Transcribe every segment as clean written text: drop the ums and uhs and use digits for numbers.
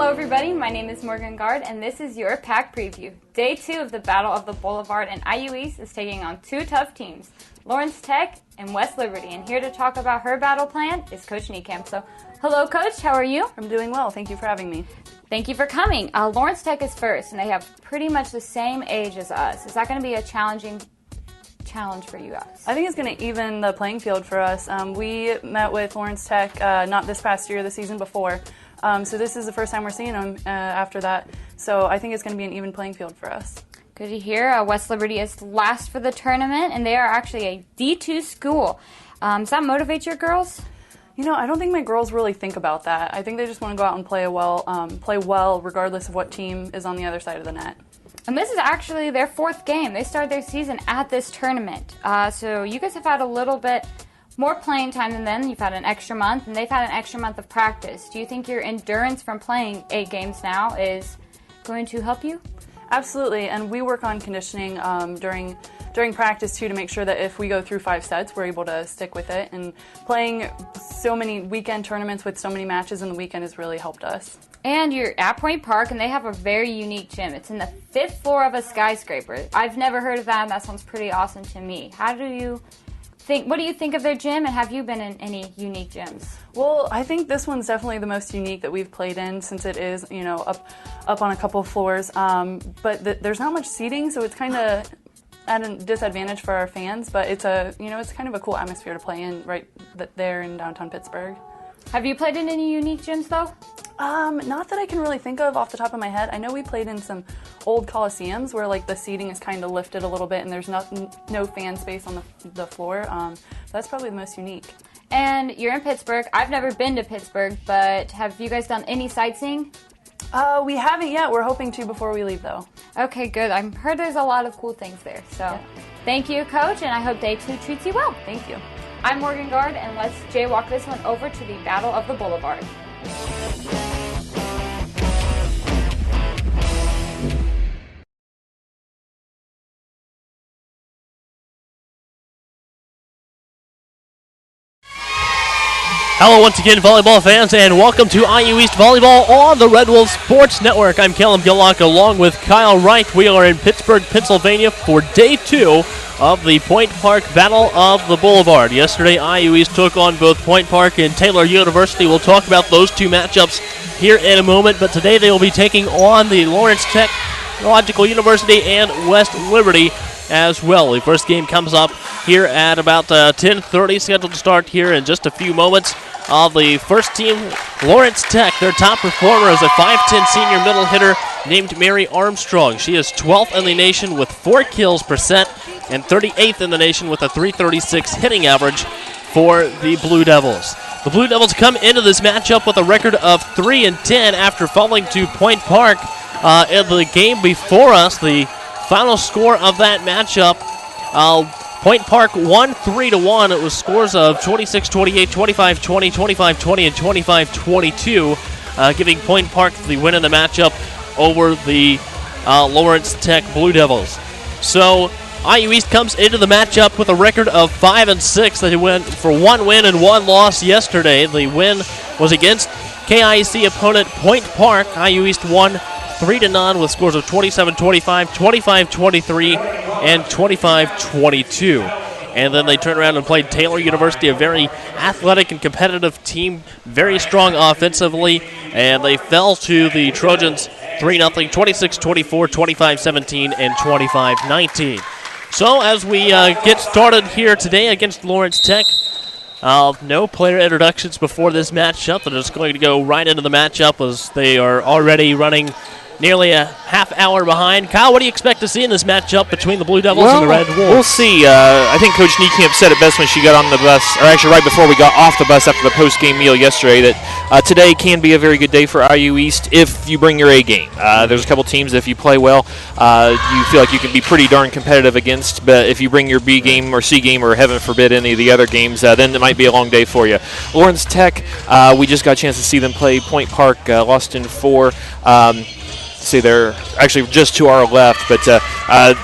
Hello everybody, my name is Morgan Gard and this is your pack preview. Day 2 of the Battle of the Boulevard, and IU East is taking on two tough teams, Lawrence Tech and West Liberty. And here to talk about her battle plan is Coach Niekamp. So, hello Coach, how are you? I'm doing well, thank you for having me. Thank you for coming. Lawrence Tech is first and they have pretty much the same age as us. Is that going to be a challenge for you guys? I think it's going to even the playing field for us. We met with Lawrence Tech not this past year, the season before. So this is the first time we're seeing them after that. So I think it's going to be an even playing field for us. Good to hear. West Liberty is last for the tournament, and they are actually a D2 school. Does that motivate your girls? You know, I don't think my girls really think about that. I think they just want to go out and play well regardless of what team is on the other side of the net. And this is actually their 4th game. They started their season at this tournament. So you guys have had a little bit more playing time than them. You've had an extra month, and they've had an extra month of practice. Do you think your endurance from playing 8 games now is going to help you? Absolutely, and we work on conditioning during practice too to make sure that if we go through 5 sets, we're able to stick with it. And playing so many weekend tournaments with so many matches in the weekend has really helped us. And you're at Point Park, and they have a very unique gym. It's in the 5th floor of a skyscraper. I've never heard of that, and that sounds pretty awesome to me. What do you think of their gym, and have you been in any unique gyms? Well, I think this one's definitely the most unique that we've played in, since it is, you know, up on a couple of floors. But there's not much seating, so it's kind of at a disadvantage for our fans. But it's kind of a cool atmosphere to play in right there in downtown Pittsburgh. Have you played in any unique gyms though? Not that I can really think of off the top of my head. I know we played in some old coliseums where like the seating is kind of lifted a little bit and there's no fan space on the floor. That's probably the most unique. And you're in Pittsburgh. I've never been to Pittsburgh, but have you guys done any sightseeing? We haven't yet. We're hoping to before we leave though. Okay, good. I've heard there's a lot of cool things there. So yeah. Thank you, Coach, and I hope Day 2 treats you well. Thank you. I'm Morgan Gard, and let's jaywalk this one over to the Battle of the Boulevard. Hello once again, volleyball fans, and welcome to IU East Volleyball on the Red Wolf Sports Network. I'm Callum Gillock along with Kyle Wright. We are in Pittsburgh, Pennsylvania for Day 2 of the Point Park Battle of the Boulevard. Yesterday, IU East took on both Point Park and Taylor University. We'll talk about those two matchups here in a moment, but today they will be taking on the Lawrence Technological University and West Liberty as well. The first game comes up here at about 10:30, scheduled to start here in just a few moments. The first team, Lawrence Tech, their top performer is a 5'10 senior middle hitter named Mary Armstrong. She is 12th in the nation with 4 kills per set and 38th in the nation with a .336 hitting average for the Blue Devils. The Blue Devils come into this matchup with a record of 3-10 after falling to Point Park in the game before us. The final score of that matchup, Point Park won 3-1. It was scores of 26-28, 25-20, 25-20, and 25-22, giving Point Park the win in the matchup over the Lawrence Tech Blue Devils. So IU East comes into the matchup with a record of 5-6. They went for 1 win and 1 loss yesterday. The win was against KIC opponent Point Park. IU East won 3-0 with scores of 27-25, 25-23, and 25-22. And then they turned around and played Taylor University, a very athletic and competitive team, very strong offensively, and they fell to the Trojans 3-0, 26-24, 25-17, and 25-19. So as we get started here today against Lawrence Tech, no player introductions before this matchup. They're just going to go right into the matchup as they are already running nearly a half hour behind. Kyle, what do you expect to see in this matchup between the Blue Devils and the Red Wolves? We'll see. I think Coach Niekamp said it best when she got on the bus, or actually right before we got off the bus after the post-game meal yesterday, that today can be a very good day for IU East if you bring your A game. There's a couple teams that if you play well, you feel like you can be pretty darn competitive against, but if you bring your B game or C game or heaven forbid any of the other games, then it might be a long day for you. Lawrence Tech, we just got a chance to see them play Point Park, lost in 4. See, they're actually just to our left, but it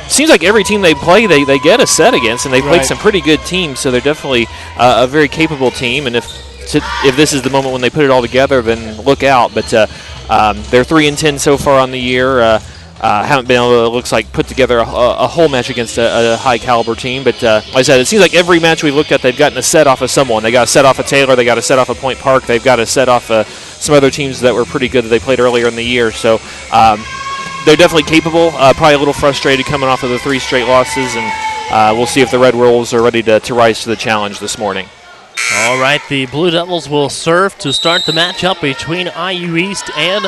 seems like every team they play, they get a set against, and they played some pretty good teams, so they're definitely a very capable team, and if this is the moment when they put it all together, then look out. But They're 3-10 so far on the year. Haven't been able to, it looks like, put together a whole match against a high-caliber team. But like I said, it seems like every match we've looked at, they've gotten a set off of someone. They got a set off of Taylor. They got a set off of Point Park. They've got a set off some other teams that were pretty good that they played earlier in the year. So they're definitely capable. Probably a little frustrated coming off of the 3 straight losses. And we'll see if the Red Wolves are ready to rise to the challenge this morning. All right, the Blue Devils will serve to start the matchup between IU East and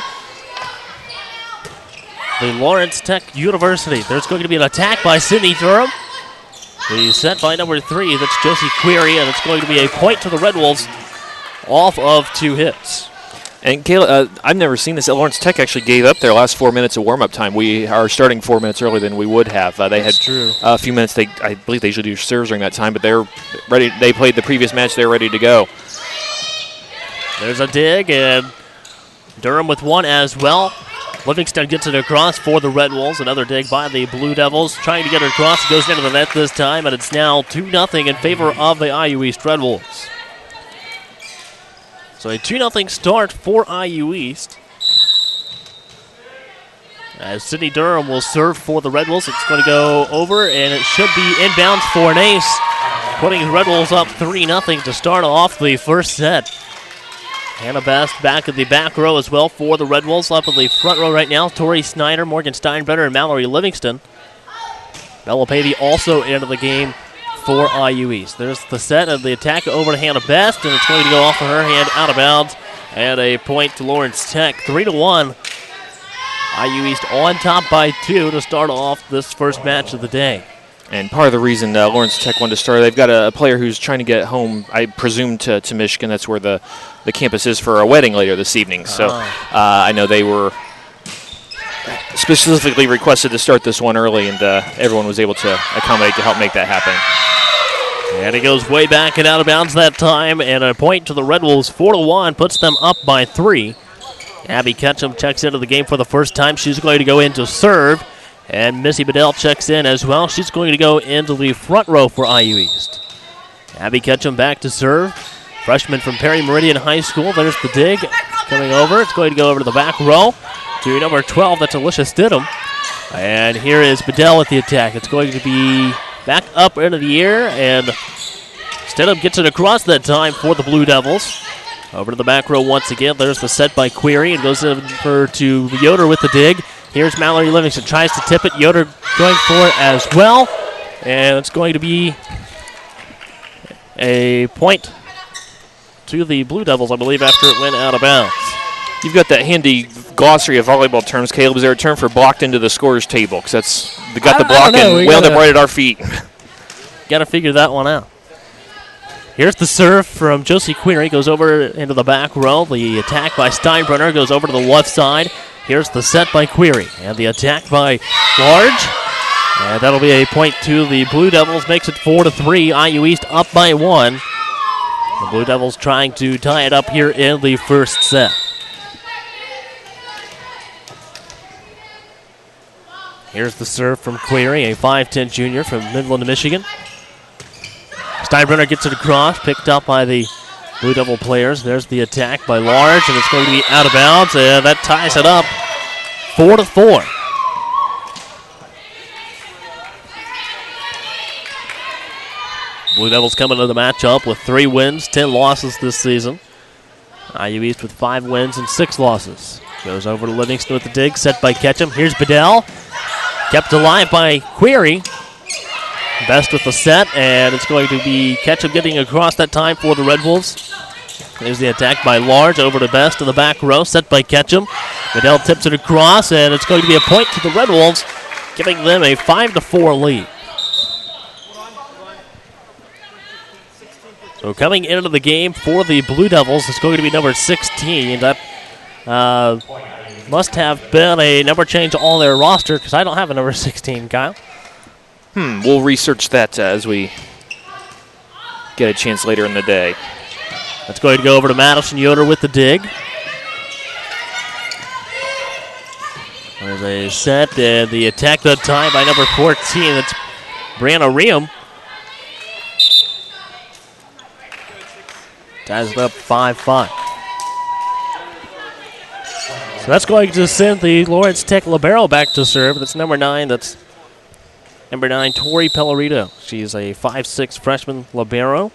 the Lawrence Tech University. There's going to be an attack by Sydney Durham. The set by number 3, that's Josie Query, and it's going to be a point to the Red Wolves off of 2 hits. And Kayla, I've never seen this. Lawrence Tech actually gave up their last 4 minutes of warm-up time. We are starting 4 minutes earlier than we would have. They That's had true. A few minutes. I believe they usually do serves during that time, but they're ready. They played the previous match. They're ready to go. There's a dig, and Durham with one as well. Livingston gets it across for the Red Wolves. Another dig by the Blue Devils. Trying to get it across. It goes into the net this time, and it's now 2-0 in favor of the IU East Red Wolves. So a 2-0 start for IU East. As Sydney Durham will serve for the Red Wolves. It's going to go over, and it should be inbounds for an ace. Putting the Red Wolves up 3-0 to start off the first set. Hannah Best back in the back row as well for the Red Wolves. Up in the front row right now, Tori Snyder, Morgan Steinbrenner, and Mallory Livingston. Bella Pavey also into the game for IU East. There's the set of the attack over to Hannah Best, and it's going to go off of her hand out of bounds. And a point to Lawrence Tech, 3-1. IU East on top by 2 to start off this first match of the day. And part of the reason Lawrence Tech wanted to start, they've got a player who's trying to get home, I presume, to Michigan. That's where the campus is for a wedding later this evening. So I know they were specifically requested to start this one early, and everyone was able to accommodate to help make that happen. And he goes way back and out of bounds that time, and a point to the Red Wolves, 4-1, puts them up by 3. Abby Ketchum checks into the game for the first time. She's going to go in to serve. And Missy Bedell checks in as well. She's going to go into the front row for IU East. Abby Ketchum back to serve. Freshman from Perry Meridian High School. There's the dig coming over. It's going to go over to the back row to number 12. That's Alicia Stidham. And here is Bedell with the attack. It's going to be back up into the air. And Stidham gets it across that time for the Blue Devils. Over to the back row once again. There's the set by Query. And goes over to Yoder with the dig. Here's Mallory Livingston, tries to tip it. Yoder going for it as well. And it's going to be a point to the Blue Devils, I believe, after it went out of bounds. You've got that handy glossary of volleyball terms, Caleb. Is there a term for blocked into the scorer's table? Because they got the block and wound up right at our feet. Got to figure that one out. Here's the serve from Josie Query. Goes over into the back row. The attack by Steinbrenner goes over to the left side. Here's the set by Query. And the attack by Large. And that'll be a point to the Blue Devils. Makes it 4-3. IU East up by 1. The Blue Devils trying to tie it up here in the first set. Here's the serve from Query, a 5'10 junior from Midland, Michigan. Steinbrenner gets it across, picked up by the Blue Devil players. There's the attack by Large, and it's going to be out of bounds, and that ties it up 4-4. Blue Devils coming into the matchup with 3 wins, 10 losses this season. IU East with 5 wins and 6 losses. Goes over to Livingston with the dig, set by Ketchum. Here's Bedell. Kept alive by Query. Best with the set, and it's going to be Ketchum getting across that time for the Red Wolves. There's the attack by Large over to Best in the back row, set by Ketchum. Bedell tips it across, and it's going to be a point to the Red Wolves, giving them a 5-4 lead. So coming into the game for the Blue Devils is going to be number 16. That must have been a number change on their roster because I don't have a number 16, Kyle. We'll research that as we get a chance later in the day. That's going to go over to Madison Yoder with the dig. There's a set and the attack that time by number 14. That's Brianna Riem. Ties it up 5-5. So that's going to send the Lawrence Tech libero back to serve. That's number 9. That's number 9, Tori Pellerito. She's a 5'6" freshman libero.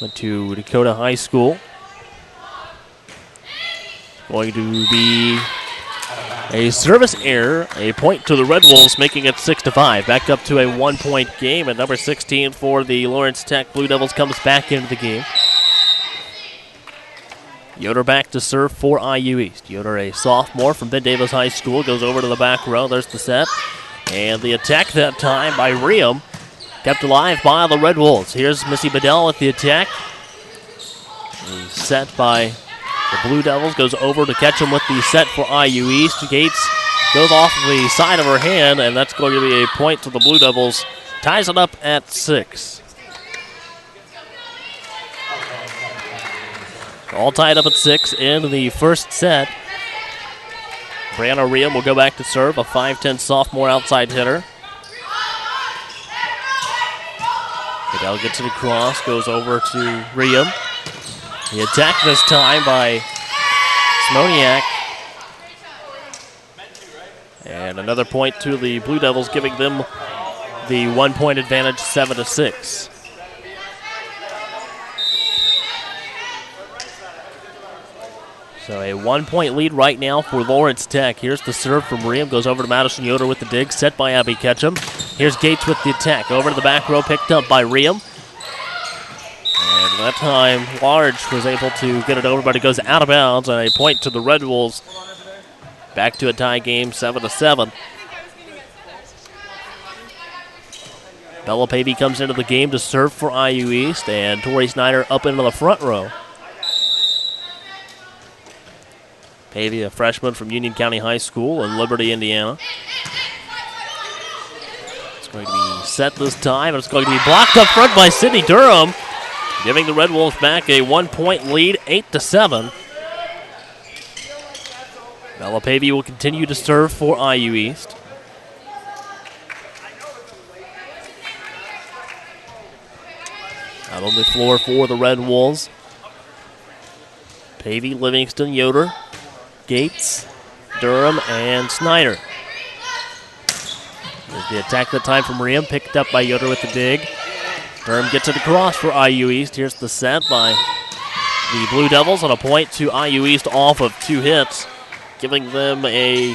Went to Dakota High School. Going to be a service error, a point to the Red Wolves, making it 6-5. Back up to a 1-point game, and number 16 for the Lawrence Tech Blue Devils comes back into the game. Yoder back to serve for IU East. Yoder, a sophomore from Ben Davis High School, goes over to the back row. There's the set. And the attack that time by Riem, kept alive by the Red Wolves. Here's Missy Bedell at the attack. The set by the Blue Devils goes over to catch him with the set for IU East. Gates goes off the side of her hand, and that's going to be a point to the Blue Devils. Ties it up at 6. All tied up at 6 in the first set. Brianna Riem will go back to serve, a 5'10" sophomore outside hitter. Bedell gets it across, goes over to Riem. The attack this time by Smoniak. And another point to the Blue Devils, giving them the 1-point advantage, 7-6. So a 1-point lead right now for Lawrence Tech. Here's the serve from Riem. Goes over to Madison Yoder with the dig. Set by Abby Ketchum. Here's Gates with the attack. Over to the back row. Picked up by Riem. And that time, Large was able to get it over, but it goes out of bounds. And a point to the Red Wolves. Back to a tie game, 7-7. Bella Pavey comes into the game to serve for IU East. And Tori Snyder up into the front row. Pavey, a freshman from Union County High School in Liberty, Indiana. It's going to be set this time, and it's going to be blocked up front by Sydney Durham, giving the Red Wolves back a 1-point lead, 8-7. Bella Pavey will continue to serve for IU East. Out on the floor for the Red Wolves. Pavey, Livingston, Yoder, Gates, Durham, and Snyder. There's the attack that time from Riem, picked up by Yoder with the dig. Durham gets it across for IU East. Here's the set by the Blue Devils, and a point to IU East off of 2 hits, giving them a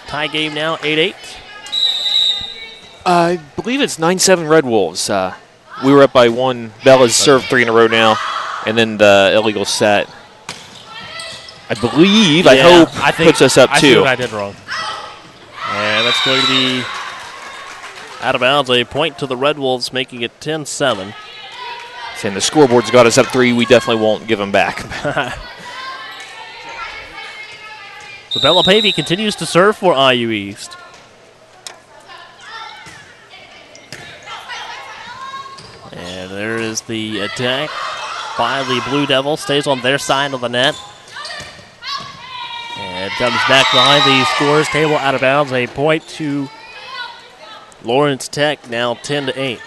tie game now, 8-8. I believe it's 9-7 Red Wolves. We were up by 1. Bella's served 3 in a row now, and then the illegal set, I believe, I hope, puts us up 2. I see what I did wrong. And that's going to be out of bounds. A point to the Red Wolves, making it 10-7. And the scoreboard's got us up 3. We definitely won't give them back. So Bella Pavey continues to serve for IU East. And there is the attack by the Blue Devils. Stays on their side of the net. And comes back behind the scores table, out of bounds. A point to Lawrence Tech, now 10-8.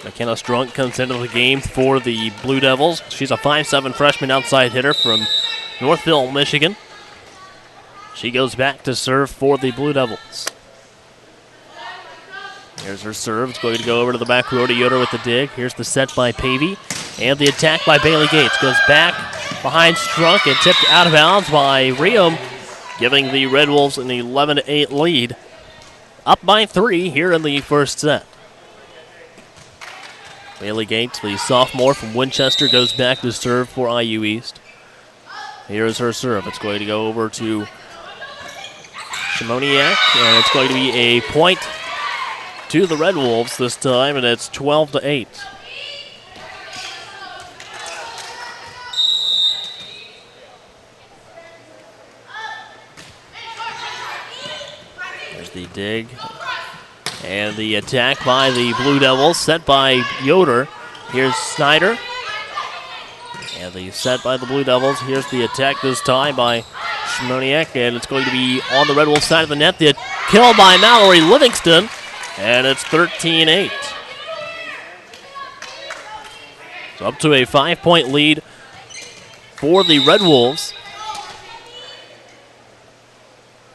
McKenna Strunk comes into the game for the Blue Devils. She's a 5'7" freshman outside hitter from Northville, Michigan. She goes back to serve for the Blue Devils. Here's her serve. It's going to go over to the back row to Yoder with the dig. Here's the set by Pavey. And the attack by Bailey Gates goes back behind Strunk and tipped out of bounds by Riem, giving the Red Wolves an 11-8 lead. Up by 3 here in the first set. Bailey Gates, the sophomore from Winchester, goes back to serve for IU East. Here's her serve. It's going to go over to Shimoniak, and it's going to be a point to the Red Wolves this time, and it's 12-8. There's the dig. And the attack by the Blue Devils, set by Yoder. Here's Snyder. And the set by the Blue Devils. Here's the attack this time by Shimoniak, and it's going to be on the Red Wolves side of the net. The kill by Mallory Livingston, and it's 13-8. So up to a 5-point lead for the Red Wolves.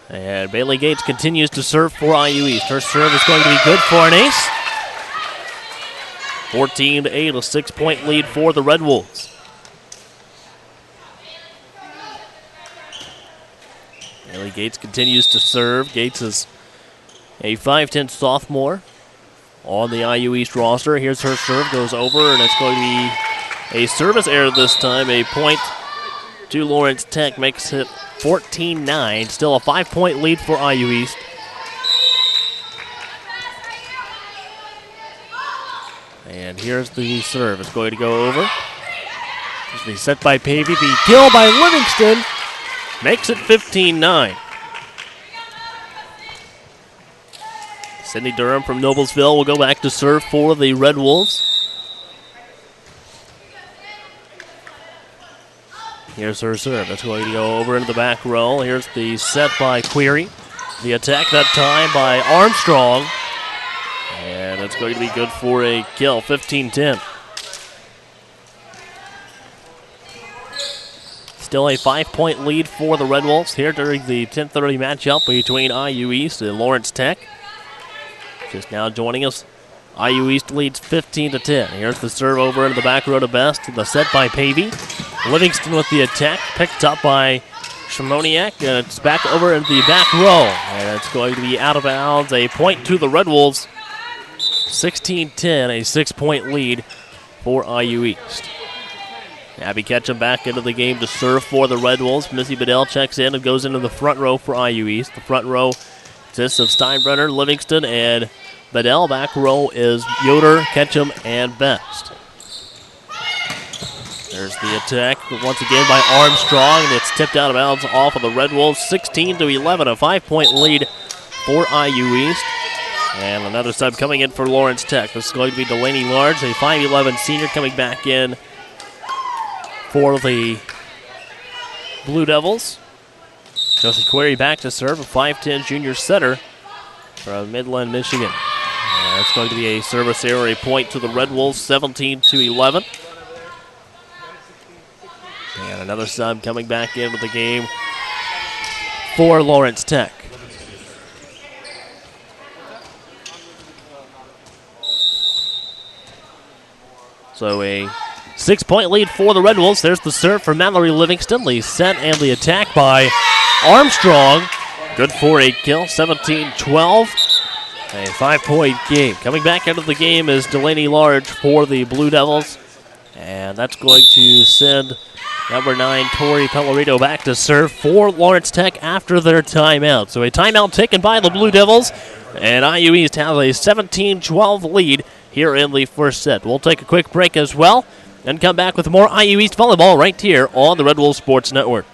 And Bailey Gates continues to serve for IU East. Her serve is going to be good for an ace. 14-8, a 6-point lead for the Red Wolves. Bailey Gates continues to serve. Gates is a 5'10 sophomore on the IU East roster. Here's her serve, goes over, and it's going to be a service error this time. A point to Lawrence Tech makes it 14-9. Still a 5-point lead for IU East. And here's the serve. It's going to go over. Here's the set by Pavey. The kill by Livingston makes it 15-9. Sydney Durham from Noblesville will go back to serve for the Red Wolves. Here's her serve. That's going to go over into the back row. Here's the set by Query. The attack that time by Armstrong. And it's going to be good for a kill, 15-10. Still a 5-point lead for the Red Wolves here during the 10:30 matchup between IU East and Lawrence Tech. Just now joining us, IU East leads 15-10. Here's the serve over into the back row to Best. The set by Pavey. Livingston with the attack, picked up by Shimoniak, and it's back over into the back row. And it's going to be out of bounds. A point to the Red Wolves. 16-10, a 6-point lead for IU East. Abby Ketchum back into the game to serve for the Red Wolves. Missy Bedell checks in and goes into the front row for IU East. The front row consists of Steinbrenner, Livingston, and Bedell. Back row is Yoder, Ketchum, and Best. There's the attack once again by Armstrong, and it's tipped out of bounds off of the Red Wolves. 16-11, a 5-point lead for IU East. And another sub coming in for Lawrence Tech. This is going to be Delaney Large, a 5'11 senior coming back in for the Blue Devils. Josie Query back to serve, a 5'10 junior setter from Midland, Michigan. And it's going to be a service error, a point to the Red Wolves, 17-11. And another sub coming back into the game for Lawrence Tech. So a 6-point lead for the Red Wolves. There's the serve for Mallory Livingston. The set and the attack by Armstrong. Good for a kill, 17-12. A 5-point game. Coming back into the game is Delaney Large for the Blue Devils. And that's going to send number 9, Tori Pellerito, back to serve for Lawrence Tech after their timeout. So a timeout taken by the Blue Devils. And IU East has a 17-12 lead here in the first set. We'll take a quick break as well and come back with more IU East volleyball right here on the Red Wolves Sports Network.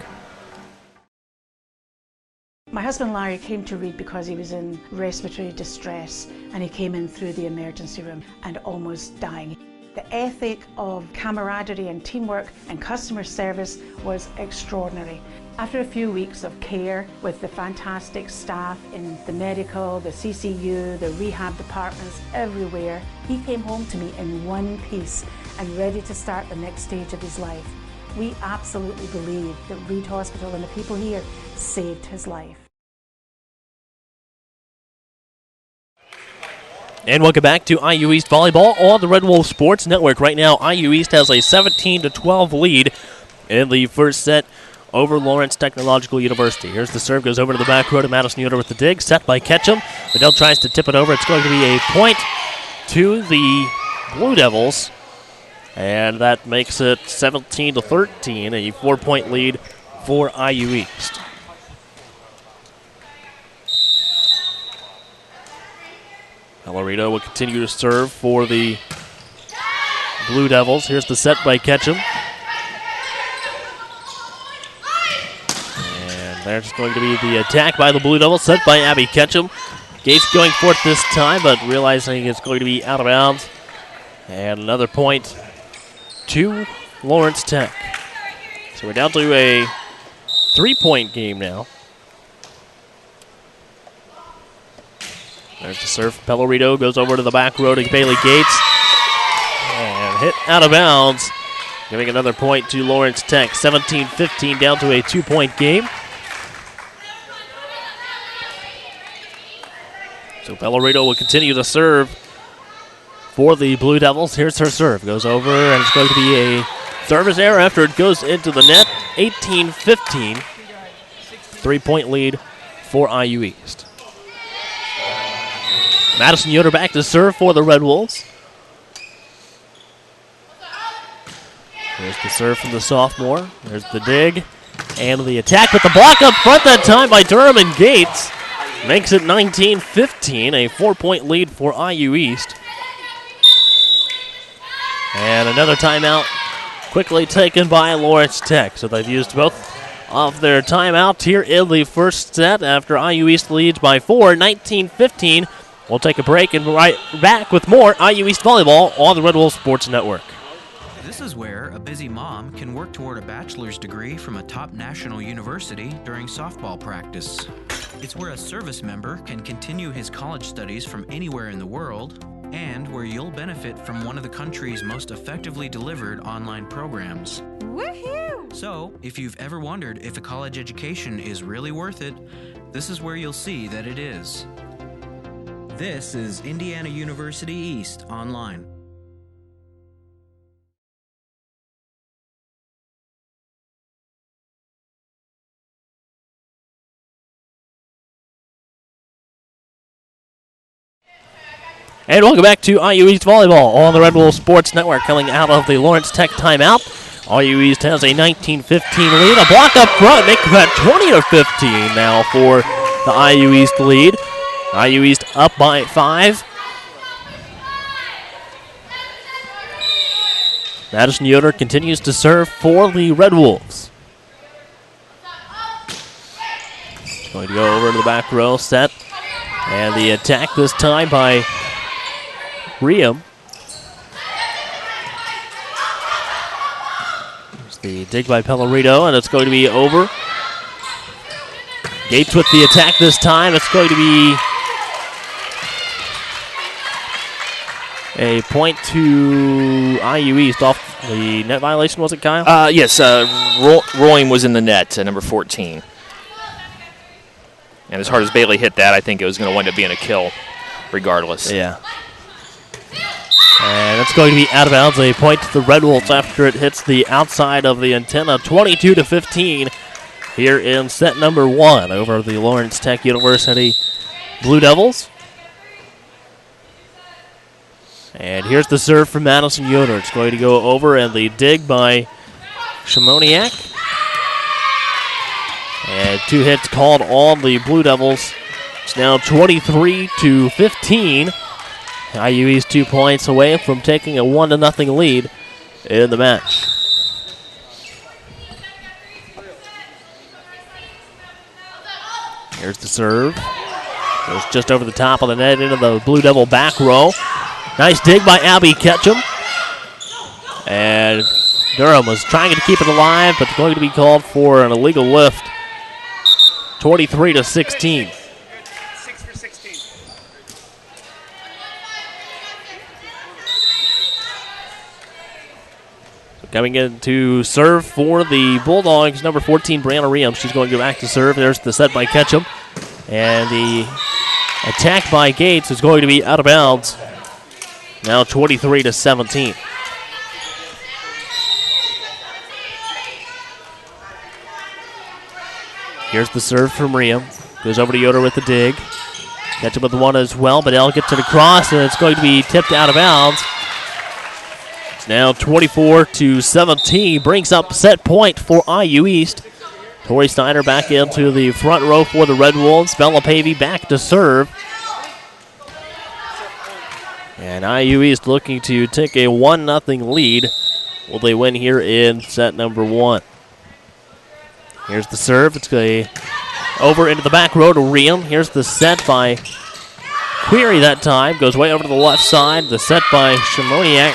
My husband Larry came to Reed because he was in respiratory distress, and he came in through the emergency room and almost dying. The ethic of camaraderie and teamwork and customer service was extraordinary. After a few weeks of care with the fantastic staff in the medical, the CCU, the rehab departments, everywhere, he came home to me in one piece and ready to start the next stage of his life. We absolutely believe that Reed Hospital and the people here saved his life. And welcome back to IU East volleyball on the Red Wolf Sports Network. Right now, IU East has a 17-12 lead in the first set over Lawrence Technological University. Here's the serve, goes over to the back row to Madison Yoder with the dig, set by Ketchum. Bedell tries to tip it over. It's going to be a point to the Blue Devils, and that makes it 17-13, a 4-point lead for IU East. Pellerito will continue to serve for the Blue Devils. Here's the set by Ketchum. And there's going to be the attack by the Blue Devils, set by Abby Ketchum. Gates going for it this time, but realizing it's going to be out of bounds. And another point to Lawrence Tech. So we're down to a 3-point game now. There's the serve. Pellerito goes over to the back row to Bailey Gates. And hit out of bounds giving another point to Lawrence Tech. 17-15 down to a 2-point game. So Bellarito will continue to serve for the Blue Devils. Here's her serve. Goes over, and it's going to be a service error after it goes into the net. 18-15. 3-point lead for IU East. Madison Yoder back to serve for the Red Wolves. There's the serve from the sophomore. There's the dig. And the attack with the block up front that time by Durham and Gates. Makes it 19-15, a 4-point lead for IU East. And another timeout quickly taken by Lawrence Tech. So they've used both of their timeouts here in the first set after IU East leads by 4, 19-15. We'll take a break and right back with more IU East Volleyball on the Red Wolf Sports Network. This is where a busy mom can work toward a bachelor's degree from a top national university during softball practice. It's where a service member can continue his college studies from anywhere in the world, and where you'll benefit from one of the country's most effectively delivered online programs. Woohoo! So, if you've ever wondered if a college education is really worth it, this is where you'll see that it is. This is Indiana University East Online. And welcome back to IU East Volleyball on the Red Wolf Sports Network, coming out of the Lawrence Tech timeout. IU East has a 19-15 lead. A block up front, making that 20-15 now for the IU East lead. IU East up by 5. Madison Yoder continues to serve for the Red Wolves. Going to go over to the back row, set. And the attack this time by Riem. There's the dig by Pellerito, and it's going to be over. Gates with the attack this time. It's going to be a point to IU East off the net violation, was it, Kyle? Yes, Royam was in the net, number 14. And as hard as Bailey hit that, I think it was going to wind up being a kill regardless. Yeah. And it's going to be out of bounds. A point to the Red Wolves after it hits the outside of the antenna. 22-15 here in set number 1 over the Lawrence Tech University Blue Devils. And here's the serve from Madison Yoder. It's going to go over, and the dig by Shimoniak. And 2 hits called on the Blue Devils. It's now 23-15. IU East 2 points away from taking a 1-0 lead in the match. Here's the serve. Goes just over the top of the net into the Blue Devil back row. Nice dig by Abby Ketchum. And Durham was trying to keep it alive, but going to be called for an illegal lift. 23-16. Coming in to serve for the Bulldogs, number 14, Brianna Riem. She's going to go back to serve. There's the set by Ketchum. And the attack by Gates is going to be out of bounds. Now 23-17. Here's the serve from Riem. Goes over to Yoder with the dig. Ketchum with the one as well, but Elle gets it across, and it's going to be tipped out of bounds. It's now 24-17. Brings up set point for IU East. Tori Steiner back into the front row for the Red Wolves. Bella Pavey back to serve. And IU East looking to take a 1-0 lead. Will they win here in set number 1? Here's the serve. It's going over into the back row to Riem. Here's the set by Query that time. Goes way over to the left side. The set by Shimoniak.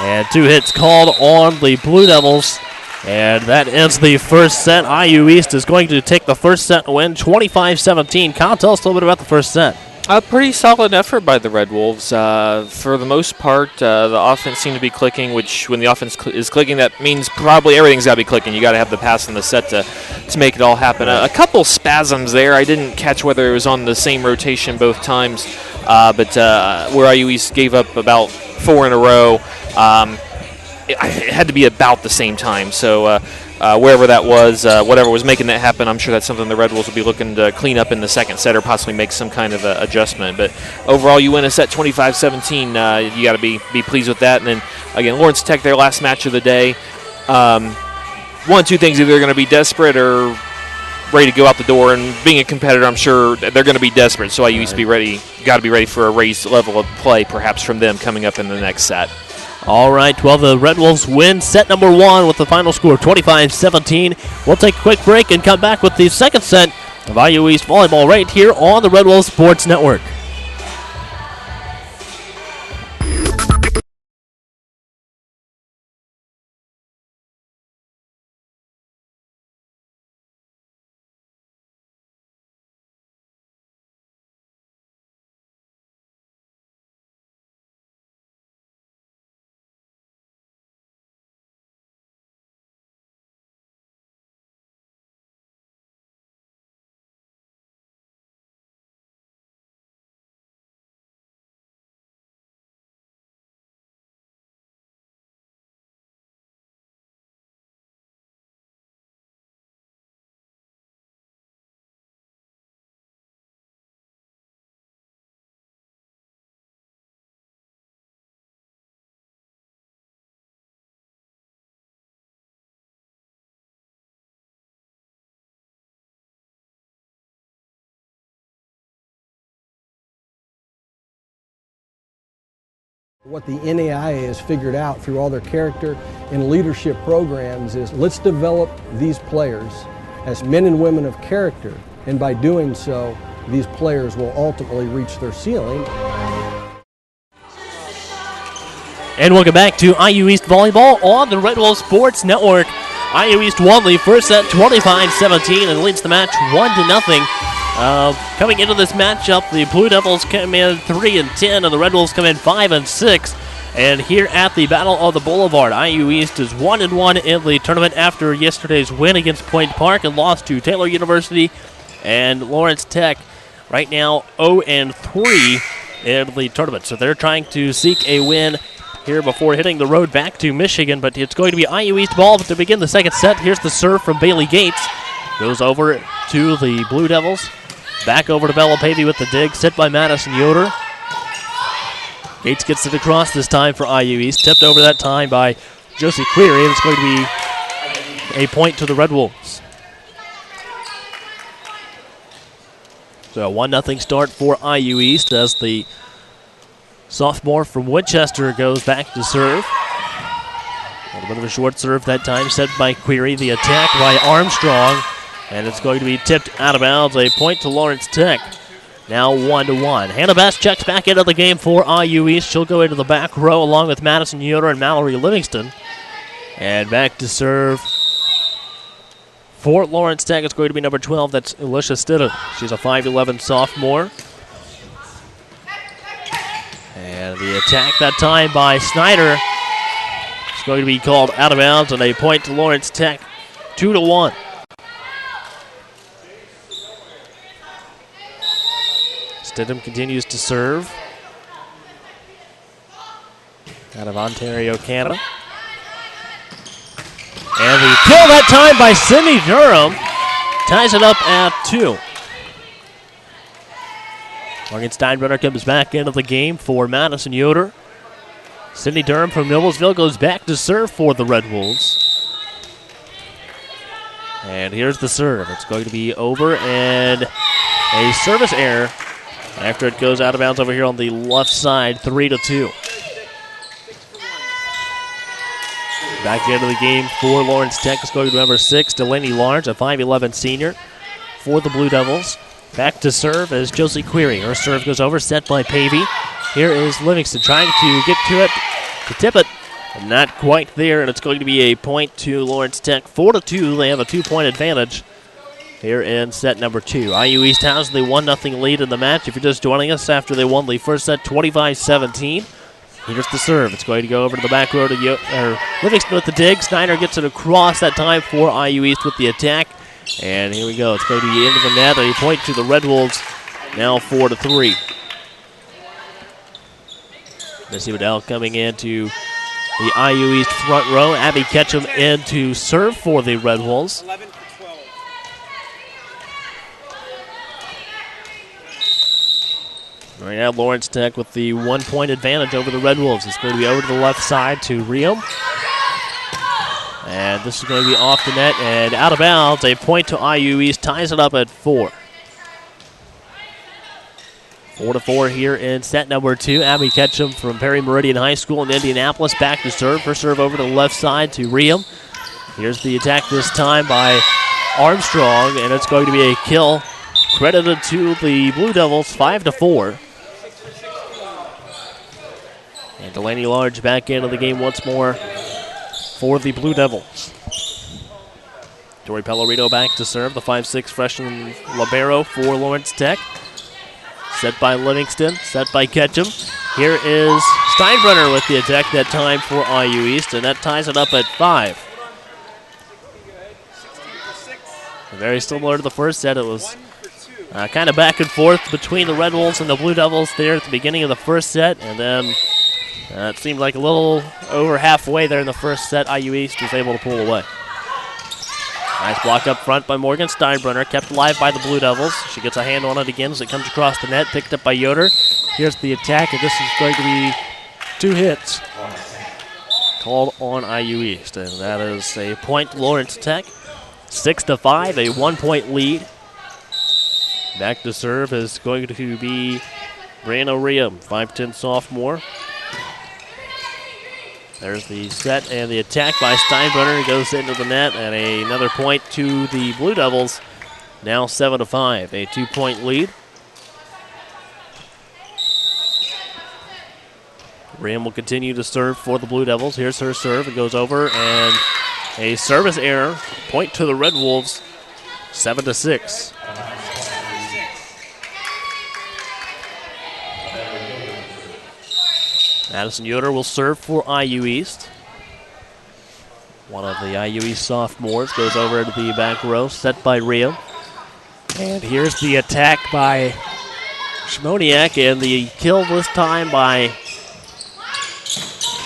And 2 hits called on the Blue Devils. And that ends the first set. IU East is going to take the first set and win 25-17. Kyle, tell us a little bit about the first set. A pretty solid effort by the Red Wolves. For the most part, the offense seemed to be clicking, which when the offense is clicking, that means probably everything's got to be clicking. You got to have the pass and the set to make it all happen. A couple spasms there. I didn't catch whether it was on the same rotation both times, but where IU East gave up about 4 in a row, it had to be about the same time. So wherever that was, whatever was making that happen, I'm sure that's something the Red Wolves will be looking to clean up in the second set or possibly make some kind of adjustment. But overall, you win a set 25-17. You got to be pleased with that. And then, again, Lawrence Tech, their last match of the day. One of two things, either they're going to be desperate or ready to go out the door. And being a competitor, I'm sure they're going to be desperate. So IU used to be ready, got to be ready for a raised level of play perhaps from them coming up in the next set. All right, well, the Red Wolves win set number 1 with the final score 25-17. We'll take a quick break and come back with the second set of IU East Volleyball right here on the Red Wolves Sports Network. What the NAIA has figured out through all their character and leadership programs is let's develop these players as men and women of character, and by doing so, these players will ultimately reach their ceiling. And welcome back to IU East Volleyball on the Red Wolves Sports Network. IU East won the first set 25-17 and leads the match 1-0. Coming into this matchup, the Blue Devils come in 3-10 and the Red Wolves come in 5-6. And here at the Battle of the Boulevard, IU East is 1-1 in the tournament after yesterday's win against Point Park and lost to Taylor University. And Lawrence Tech right now 0-3 in the tournament. So they're trying to seek a win here before hitting the road back to Michigan. But it's going to be IU East ball to begin the second set. Here's the serve from Bailey Gates. Goes over to the Blue Devils. Back over to Bella Pavey with the dig. Set by Madison Yoder. Gates gets it across this time for IU East. Tipped over that time by Josie Query. And it's going to be a point to the Red Wolves. So a 1-0 start for IU East as the sophomore from Winchester goes back to serve. A little bit of a short serve that time, set by Query. The attack by Armstrong. And it's going to be tipped out of bounds. A point to Lawrence Tech. Now 1-1. Hannah Best checks back into the game for IU East. She'll go into the back row along with Madison Yoder and Mallory Livingston. And back to serve for Lawrence Tech. It's going to be number 12. That's Alicia Stidham. She's a 5'11 sophomore. And the attack that time by Snyder is going to be called out of bounds and a point to Lawrence Tech. 2-1. Stidham continues to serve out of Ontario, Canada. And the kill that time by Sydney Durham ties it up at 2. Morgan Steinbrenner comes back into the game for Madison Yoder. Sydney Durham from Noblesville goes back to serve for the Red Wolves. And here's the serve. It's going to be over and a service error after it goes out of bounds over here on the left side, 3-2. Back into the game for Lawrence Tech is going to number 6, Delaney Large, a 5'11 senior for the Blue Devils. Back to serve is Josie Query. Her serve goes over, set by Pavey. Here is Livingston trying to get to it, to tip it. Not quite there, and it's going to be a point to Lawrence Tech. 4-2, they have a 2-point advantage here in set number 2. IU East has the 1-0 lead in the match. If you're just joining us after they won the first set 25-17. Here's the serve. It's going to go over to the back row to Livingston with the dig. Snyder gets it across that time for IU East with the attack. And here we go. It's going to be into the net. A point to the Red Wolves. Now 4-3. Missy Waddell coming into the IU East front row. Abby Ketchum in to serve for the Red Wolves. 11 for 12. Right now, Lawrence Tech with the 1-point advantage over the Red Wolves. It's going to be over to the left side to Rio. And this is going to be off the net and out of bounds. A point to IU East ties it up at 4. 4-4 here in set number 2. Abby Ketchum from Perry Meridian High School in Indianapolis back to serve. Her serve over to the left side to Rio. Here's the attack this time by Armstrong, and it's going to be a kill credited to the Blue Devils, 5-4. And Delaney Large back into the game once more for the Blue Devils. Tori Pellerito back to serve, the 5'6" freshman libero for Lawrence Tech. Set by Livingston, set by Ketchum. Here is Steinbrenner with the attack that time for IU East, and that ties it up at 5. Very similar to the first set. It was kind of back and forth between the Red Wolves and the Blue Devils there at the beginning of the first set, and then it seemed like a little over halfway there in the first set, IU East was able to pull away. Nice block up front by Morgan Steinbrenner, kept alive by the Blue Devils. She gets a hand on it again as it comes across the net, picked up by Yoder. Here's the attack, and this is going to be 2 hits called on IU East, and that is a point to Lawrence Tech. 6-5, a 1-point lead. Back to serve is going to be Brianna Riem, 5'10" sophomore. There's the set and the attack by Steinbrenner. Goes into the net, and another point to the Blue Devils. Now 7-5, a 2-point lead. Riem will continue to serve for the Blue Devils. Here's her serve. It goes over, and a service error. Point to the Red Wolves, 7-6. Madison Yoder will serve for IU East. One of the IU East sophomores goes over to the back row, set by Rio. And here's the attack by Shmoniak, and the kill this time by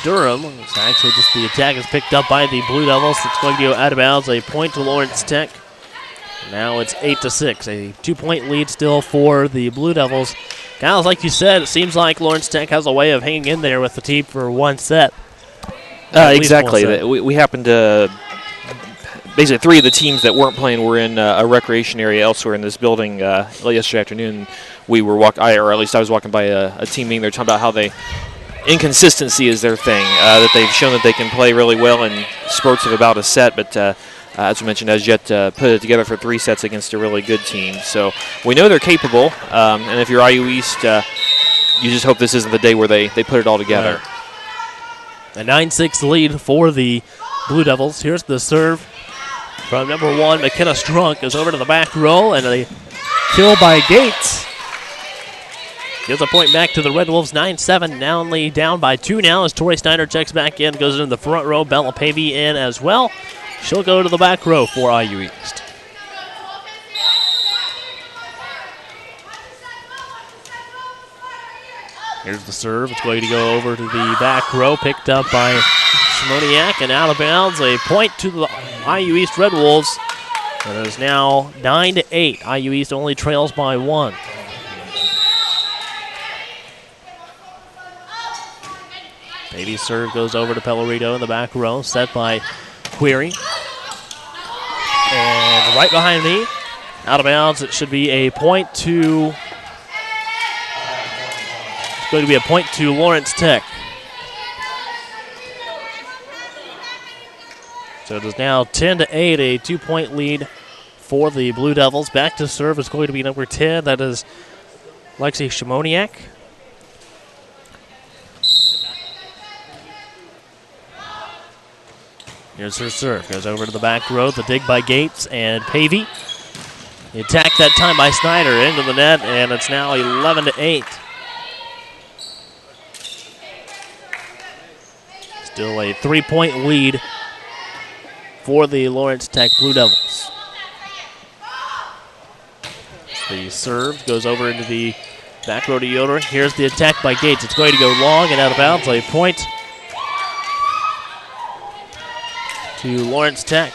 Durham. It's actually just the attack is picked up by the Blue Devils. It's going to go out of bounds, a point to Lawrence Tech. Now it's 8-6, a 2-point lead still for the Blue Devils. Guys, like you said, it seems like Lawrence Tech has a way of hanging in there with the team for one set. Exactly. We happened to basically 3 of the teams that weren't playing were in a recreation area elsewhere in this building yesterday afternoon. We were or at least I was walking by a team meeting. They're talking about how inconsistency is their thing. That they've shown that they can play really well in spurts of about a set, but as we mentioned, has yet to put it together for 3 sets against a really good team. So we know they're capable, and if you're IU East, you just hope this isn't the day where they put it all together. Right. A 9-6 lead for the Blue Devils. Here's the serve from number 1, McKenna Strunk, goes over to the back row, and a kill by Gates. Gives a point back to the Red Wolves, 9-7, now only down by 2 now as Tori Snyder checks back in, goes into the front row. Bella Pavey in as well. She'll go to the back row for IU East. Here's the serve. It's going to go over to the back row, picked up by Shmoniak, and out of bounds. A point to the IU East Red Wolves. It is now 9-8. IU East only trails by 1. Baby's serve goes over to Pellerito in the back row, set by Query. And right behind me, out of bounds, it should be a point to... It's going to be a point to Lawrence Tech. So it is now 10-8, a 2-point lead for the Blue Devils. Back to serve is going to be number 10. That is Lexi Shimoniak. Here's her serve. Goes over to the back row. The dig by Gates and Pavey. The attack that time by Snyder into the net, and it's now 11-8. Still a 3-point lead for the Lawrence Tech Blue Devils. The serve goes over into the back row to Yoder. Here's the attack by Gates. It's going to go long and out of bounds. A point to Lawrence Tech.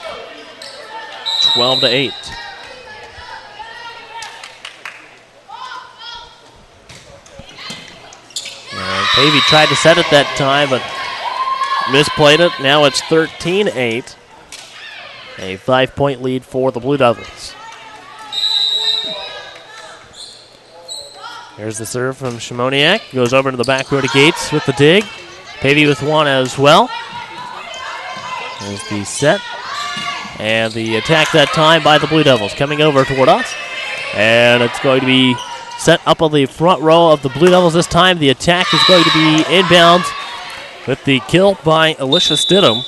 12-8. And Pavey tried to set it that time, but misplayed it. Now it's 13-8. A 5-point lead for the Blue Devils. Here's the serve from Shimoniak. Goes over to the back row to Gates with the dig. Pavey with one as well. There's the set. And the attack that time by the Blue Devils coming over toward us. And it's going to be set up on the front row of the Blue Devils this time. The attack is going to be inbounds with the kill by Alicia Stidham.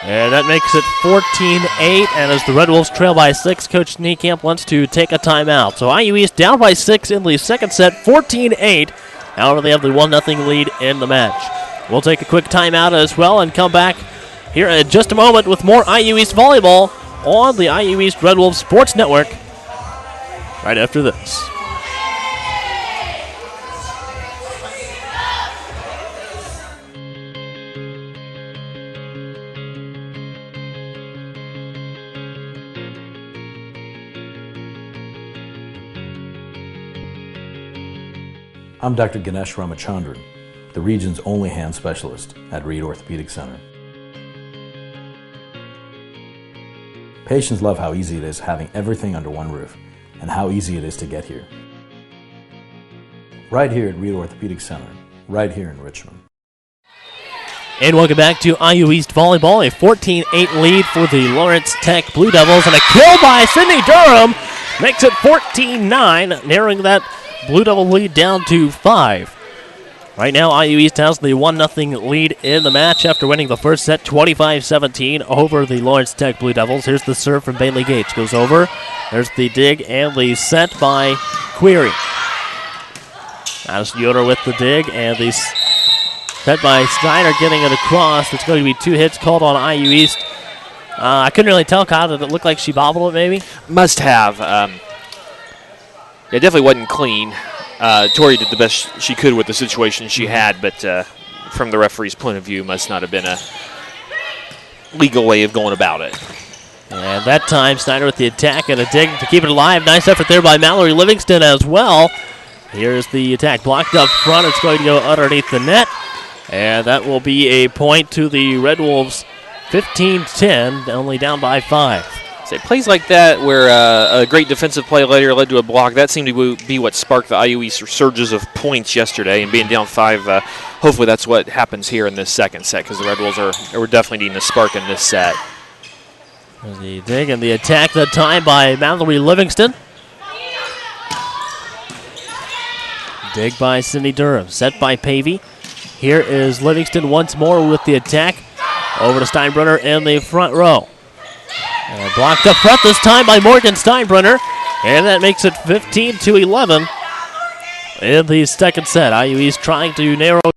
And that makes it 14-8. And as the Red Wolves trail by 6, Coach Niekamp wants to take a timeout. So IU East down by 6 in the second set, 14-8. However, they have the 1-0 lead in the match. We'll take a quick timeout as well and come back here in just a moment with more IU East volleyball on the IU East Red Wolves Sports Network right after this. I'm Dr. Ganesh Ramachandran, the region's only hand specialist at Reed Orthopedic Center. Patients love how easy it is having everything under one roof and how easy it is to get here. Right here at Reed Orthopedic Center, right here in Richmond. And welcome back to IU East Volleyball, a 14-8 lead for the Lawrence Tech Blue Devils, and a kill by Sydney Durham makes it 14-9, narrowing that Blue Devil lead down to 5. Right now, IU East has the 1-0 lead in the match after winning the first set 25-17 over the Lawrence Tech Blue Devils. Here's the serve from Bailey Gates. Goes over. There's the dig and the set by Query. Addison Yoder with the dig and the set by Snyder getting it across. It's going to be 2 hits called on IU East. I couldn't really tell, Kyle. Did it look like she bobbled it maybe? Must have. It definitely wasn't clean. Tori did the best she could with the situation she had, but from the referee's point of view, must not have been a legal way of going about it. And that time, Snyder with the attack and a dig to keep it alive. Nice effort there by Mallory Livingston as well. Here's the attack blocked up front. It's going to go underneath the net. And that will be a point to the Red Wolves, 15-10, only down by 5. So plays like that where a great defensive play later led to a block, that seemed to be what sparked the IU East surges of points yesterday, and being down 5, hopefully that's what happens here in this second set, because the Red Wolves are definitely needing a spark in this set. There's the dig and the attack that time by Mallory Livingston. Dig by Cindy Durham, set by Pavey. Here is Livingston once more with the attack. Over to Steinbrenner in the front row. And blocked up front this time by Morgan Steinbrenner. And that makes it 15-11 in the second set. IU East trying to narrow down.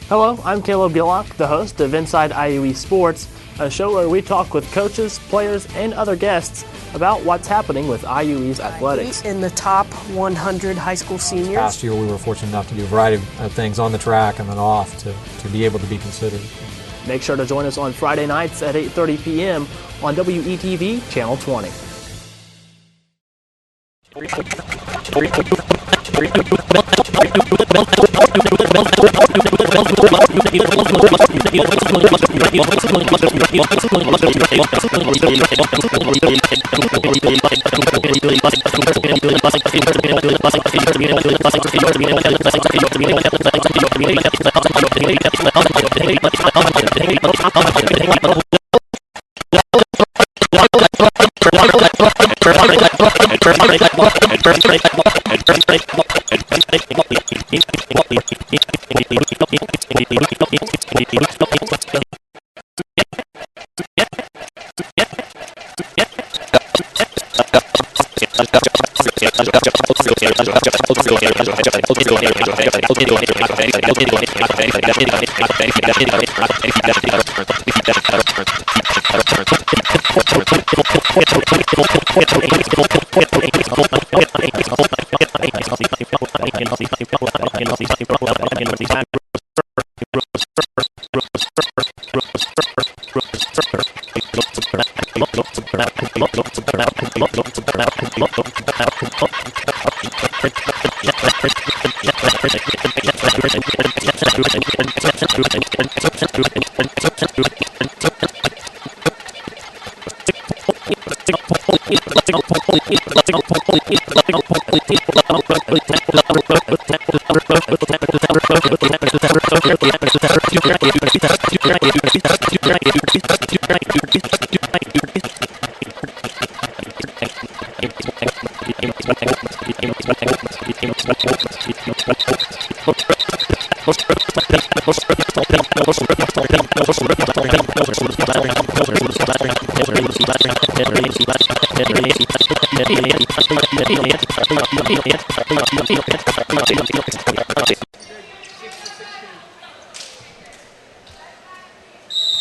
Hello, I'm Caleb Gillock, the host of Inside IUE Sports, a show where we talk with coaches, players, and other guests about what's happening with IUE's athletics. In the top 100 high school seniors. Last year we were fortunate enough to do a variety of things on the track and then off to be able to be considered. Make sure to join us on Friday nights at 8:30 p.m. on WETV Channel 20.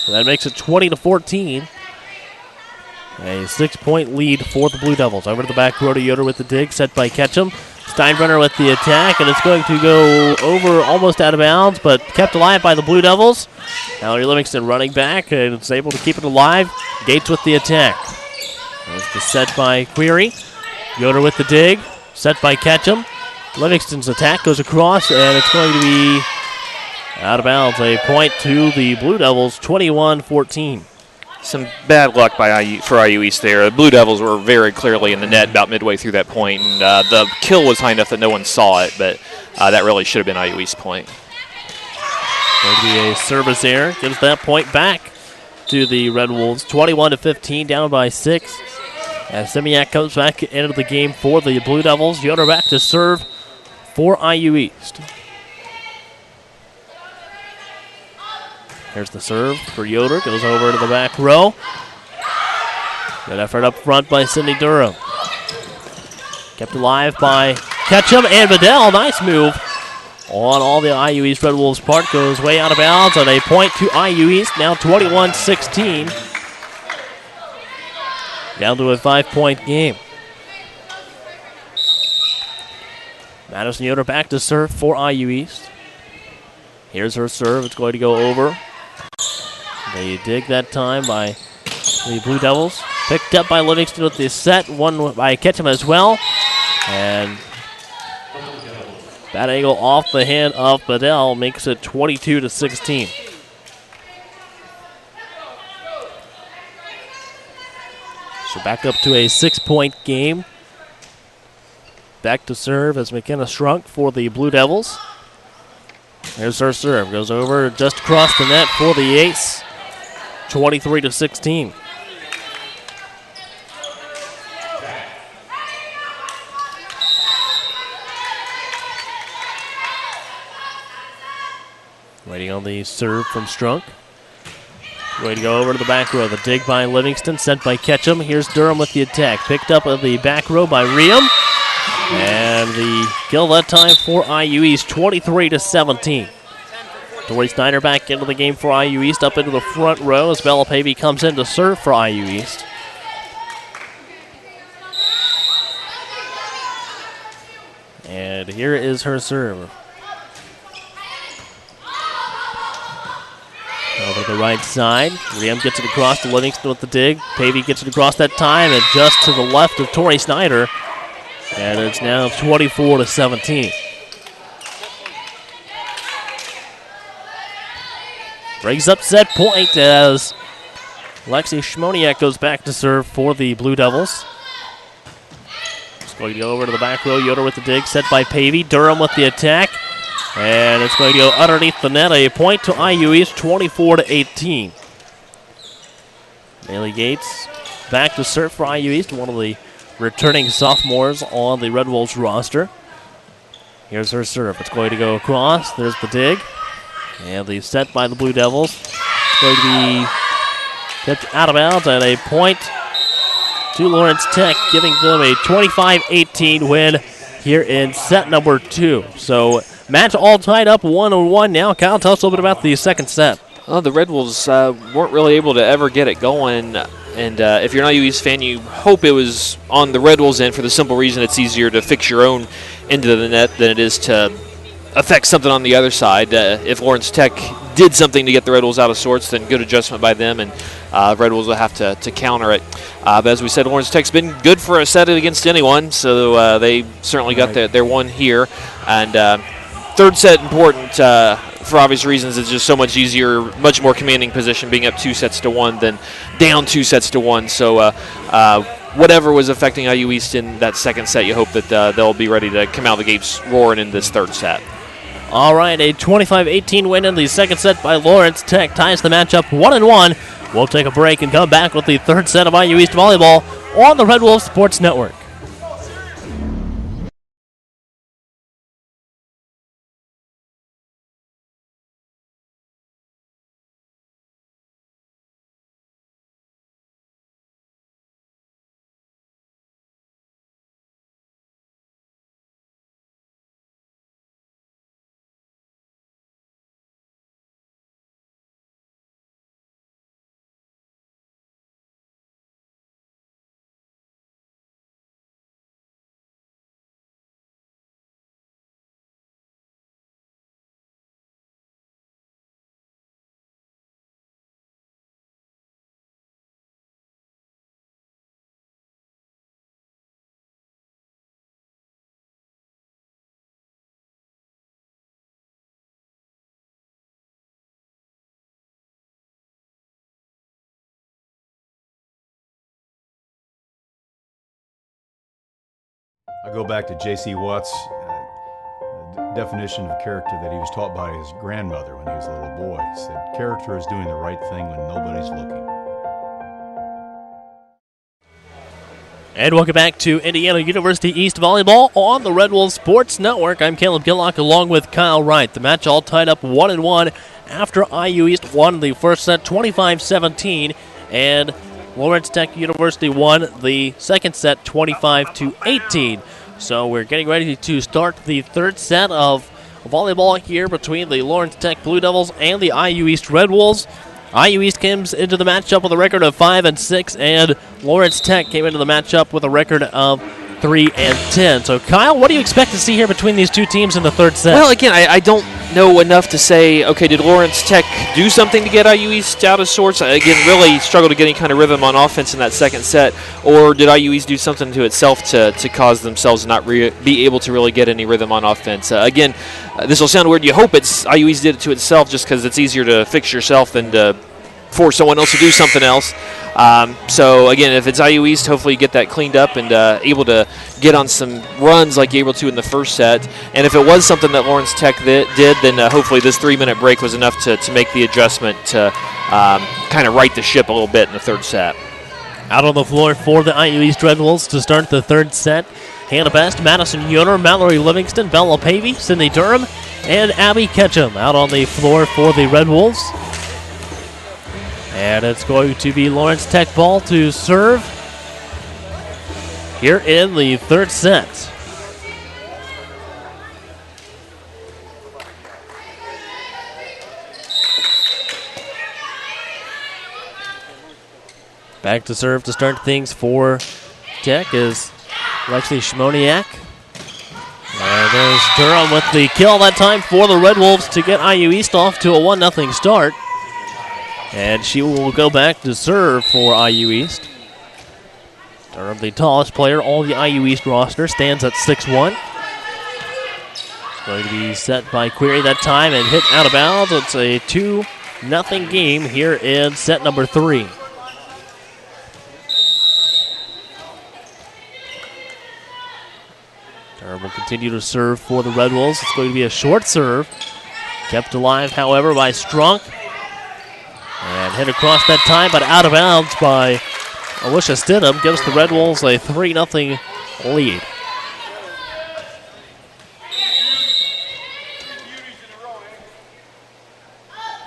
That makes it 20-14. A 6-point lead for the Blue Devils. Over to the back row to Yoder with the dig, set by Ketchum. Steinbrenner with the attack, and it's going to go over almost out of bounds, but kept alive by the Blue Devils. Mallory Livingston running back, and it's able to keep it alive. Gates with the attack. There's the set by Query. Yoder with the dig, set by Ketchum. Livingston's attack goes across, and it's going to be out of bounds. A point to the Blue Devils, 21-14. Some bad luck for IU East there. The Blue Devils were very clearly in the net about midway through that point, and the kill was high enough that no one saw it, but that really should have been IU East's point. Going to be a service error. Gives that point back to the Red Wolves. 21-15, down by 6. As Semiak comes back into the game for the Blue Devils. Yoder back to serve for IU East. Here's the serve for Yoder. Goes over to the back row. Good effort up front by Sydney Durham. Kept alive by Ketchum and Bedell. Nice move on all the IU East Red Wolves' part. Goes way out of bounds on a point to IU East. Now 21-16. Down to a 5-point game. Madison Yoder back to serve for IU East. Here's her serve. It's going to go over. They dig that time by the Blue Devils. Picked up by Livingston with the set. One by Ketchum as well. And that angle off the hand of Bedell makes it 22-16. So back up to a 6-point game. Back to serve as McKenna Strunk for the Blue Devils. There's her serve. Goes over just across the net for the ace. 23-16. Waiting on the serve from Strunk. Way to go over to the back row. The dig by Livingston, sent by Ketchum. Here's Durham with the attack. Picked up at the back row by Riem. And the kill that time for IU East, 23-17. Tori Snyder back into the game for IU East, up into the front row as Bella Pavey comes in to serve for IU East. And here is her serve. Over to the right side. Riem gets it across to Livingston with the dig. Pavey gets it across that time and just to the left of Tori Snyder. And it's now 24-17. Brings up set point as Lexi Schmoniak goes back to serve for the Blue Devils. It's going to go over to the back row. Yoder with the dig, set by Pavey. Durham with the attack. And it's going to go underneath the net. A point to IU East, 24-18. Bailey Gates back to serve for IU East, one of the returning sophomores on the Red Wolves roster. Here's her serve. It's going to go across. There's the dig. And the set by the Blue Devils. It's going to be tipped out of bounds and a point to Lawrence Tech, giving them a 25-18 win here in set number 2. So match all tied up 1-1 now. Kyle, tell us a little bit about the second set. Well, the Red Wolves weren't really able to ever get it going. And if you're an IU East fan, you hope it was on the Red Wolves' end for the simple reason it's easier to fix your own into the net than it is to affect something on the other side. If Lawrence Tech did something to get the Red Wolves out of sorts, then good adjustment by them, and Red Wolves will have to counter it. But as we said, Lawrence Tech's been good for a set against anyone, so they certainly got their one here. And third set important for obvious reasons. It's just so much easier, much more commanding position being up 2-1 than down 2-1. So whatever was affecting IU East in that second set, you hope that they'll be ready to come out of the gates roaring in this third set. All right, a 25-18 win in the second set by Lawrence Tech ties the matchup 1-1. We'll take a break and come back with the third set of IU East volleyball on the Red Wolves Sports Network. I go back to J.C. Watt's definition of character that he was taught by his grandmother when he was a little boy. He said, character is doing the right thing when nobody's looking. And welcome back to Indiana University East Volleyball on the Red Wolves Sports Network. I'm Caleb Gillock along with Kyle Wright. The match all tied up 1-1 after IU East won the first set 25-17, and Lawrence Tech University won the second set 25-18. So we're getting ready to start the third set of volleyball here between the Lawrence Tech Blue Devils and the IU East Red Wolves. IU East comes into the matchup with a record of 5-6, and Lawrence Tech came into the matchup with a record of 3-10. So, Kyle, what do you expect to see here between these two teams in the third set? Well, again, I don't know enough to say, okay, did Lawrence Tech do something to get IU East out of sorts? Again, really struggled to get any kind of rhythm on offense in that second set, or did IU East do something to itself to cause themselves not be able to really get any rhythm on offense? Again, this will sound weird. You hope it's IU East did it to itself just because it's easier to fix yourself than to force someone else to do something else. So, again, if it's IU East, hopefully you get that cleaned up and able to get on some runs like you're able to in the first set. And if it was something that Lawrence Tech did, then hopefully this 3-minute break was enough to make the adjustment to kind of right the ship a little bit in the third set. Out on the floor for the IU East Red Wolves to start the third set. Hannah Best, Madison Yoder, Mallory Livingston, Bella Pavey, Sydney Durham, and Abby Ketchum out on the floor for the Red Wolves. And it's going to be Lawrence Tech ball to serve here in the third set. Back to serve to start things for Tech is Lexi Shmoniak. And there's Durham with the kill that time for the Red Wolves to get IU East off to a 1-0 start. And she will go back to serve for IU East. Durham, the tallest player on the IU East roster, stands at 6'1". It's going to be set by Query that time and hit out of bounds. It's a 2-0 game here in set number 3. Durham will continue to serve for the Red Wolves. It's going to be a short serve. Kept alive, however, by Strunk. And hit across that time, but out of bounds by Alicia Stidham. Gives the Red Wolves a 3-0 lead.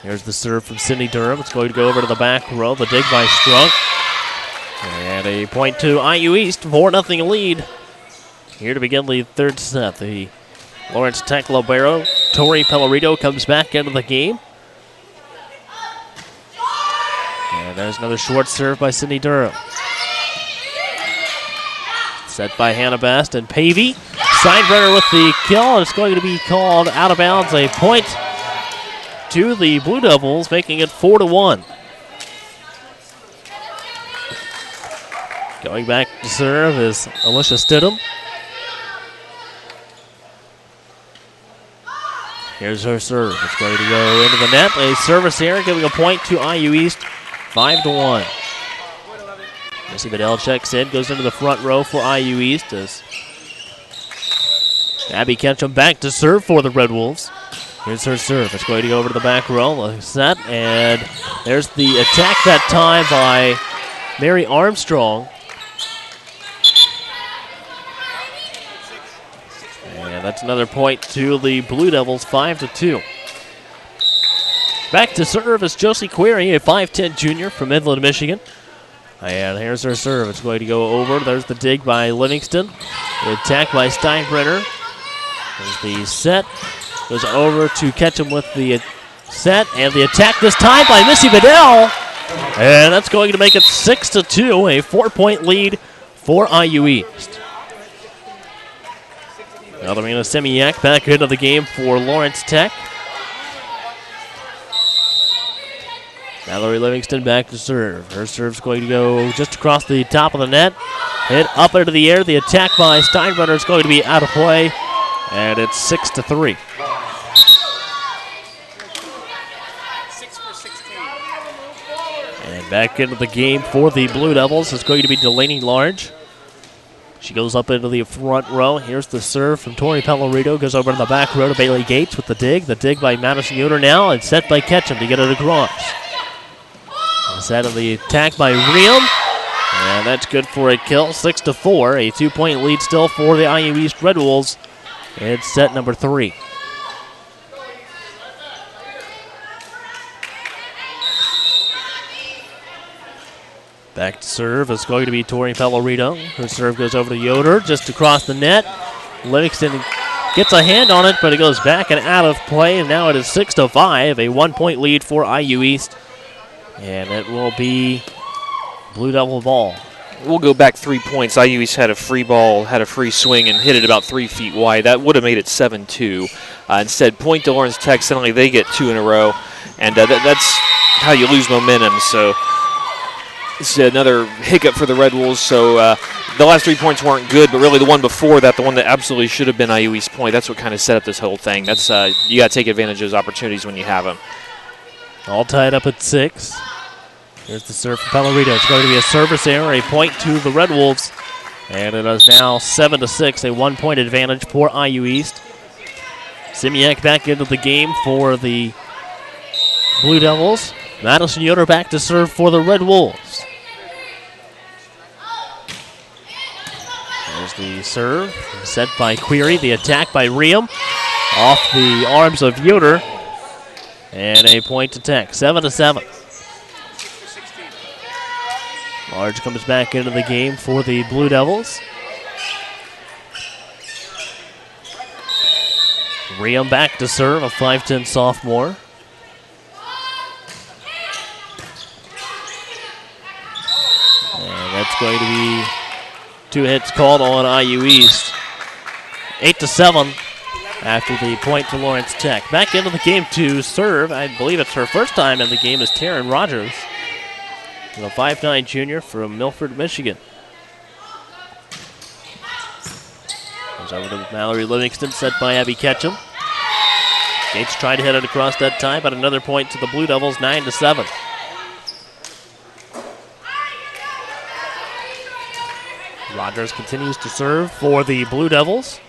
Here's the serve from Sydney Durham. It's going to go over to the back row. The dig by Strunk. And a point to IU East. 4-0 lead. Here to begin the third set. The Lawrence Tech libero, Tori Pellerito, comes back into the game. And there's another short serve by Sydney Durham. Set by Hannah Best and Pavey. Steinbrenner with the kill, and it's going to be called out of bounds. A point to the Blue Devils, making it 4-1. Going back to serve is Alicia Stidham. Here's her serve. It's going to go into the net. A service error, giving a point to IU East, 5-1. Missy Vidal checks in, goes into the front row for IU East as Abby Ketchum back to serve for the Red Wolves. Here's her serve. It's going to go over to the back row. Set, and there's the attack that time by Mary Armstrong. And that's another point to the Blue Devils, 5-2. Back to serve is Josie Query, a 5'10 junior from Midland, Michigan. And here's her serve. It's going to go over. There's the dig by Livingston. The attack by Steinbrenner. There's the set. Goes over to Ketchum with the set. And the attack this time by Missy Vidal. And that's going to make it 6-2, a 4-point lead for IU East. Alderina Semiak back into the game for Lawrence Tech. Mallory Livingston back to serve. Her serve's going to go just across the top of the net. Hit up into the air. The attack by Steinbrenner is going to be out of play. And it's 6-3. And back into the game for the Blue Devils is going to be Delaney Large. She goes up into the front row. Here's the serve from Tori Pellerito. Goes over to the back row to Bailey Gates with the dig. The dig by Madison Yoder now. And set by Ketchum to get it across. Set of the attack by Riem. And that's good for a kill. 6-4. A 2-point lead still for the IU East Red Wolves. It's set number 3. Back to serve is going to be Tori Pellerito. Her serve goes over to Yoder just across the net. Livingston gets a hand on it, but it goes back and out of play. And now it is 6-5, a 1-point lead for IU East. And it will be Blue Devil ball. We'll go back 3 points. IU East had a free ball, had a free swing, and hit it about 3 feet wide. That would have made it 7-2. Instead, point to Lawrence Tech. Suddenly they get 2 in a row. And that's how you lose momentum. So it's another hiccup for the Red Wolves. So the last 3 points weren't good, but really the one before that, the one that absolutely should have been IU East point, that's what kind of set up this whole thing. That's you got to take advantage of those opportunities when you have them. All tied up at 6. Here's the serve from Pellerito. It's going to be a service error, a point to the Red Wolves. And it is now 7-6, a 1-point advantage for IU East. Simiak back into the game for the Blue Devils. Madison Yoder back to serve for the Red Wolves. There's the serve, set by Query. The attack by Riem. Off the arms of Yoder. And a point to Tech, 7-7. Large comes back into the game for the Blue Devils. Riem back to serve, a 5'10 sophomore. And that's going to be 2 hits called on IU East. 8-7 after the point to Lawrence Tech. Back into the game to serve, I believe it's her first time in the game, is Taryn Rogers, the 5'9 junior from Milford, Michigan. Goes over to Mallory Livingston, set by Abby Ketchum. Gates tried to hit it across that time, but another point to the Blue Devils, 9-7. Rogers continues to serve for the Blue Devils.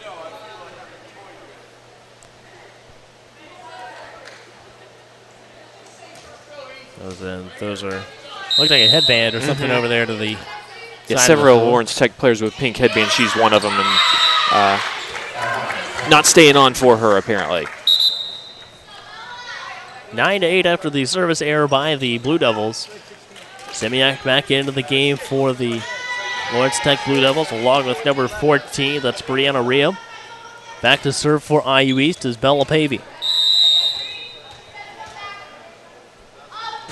Those are look like a headband or something over there to the yeah, side several of the Lawrence Tech players with pink headbands. She's one of them, and not staying on for her apparently. 9-8 after the service error by the Blue Devils. Semiak back into the game for the Lawrence Tech Blue Devils, along with number 14. That's Brianna Riem. Back to serve for IU East is Bella Pavey.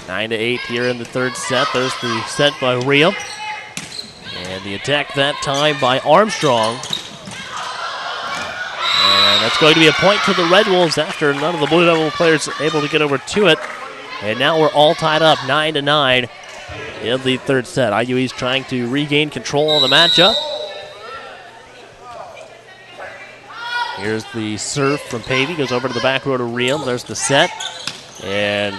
9-8 here in the third set. There's the set by Riem. And the attack that time by Armstrong. And that's going to be a point to the Red Wolves after none of the Blue Devil players are able to get over to it. And now we're all tied up 9-9 in the third set. IU East trying to regain control of the matchup. Here's the serve from Pavey. Goes over to the back row to Riem. There's the set. And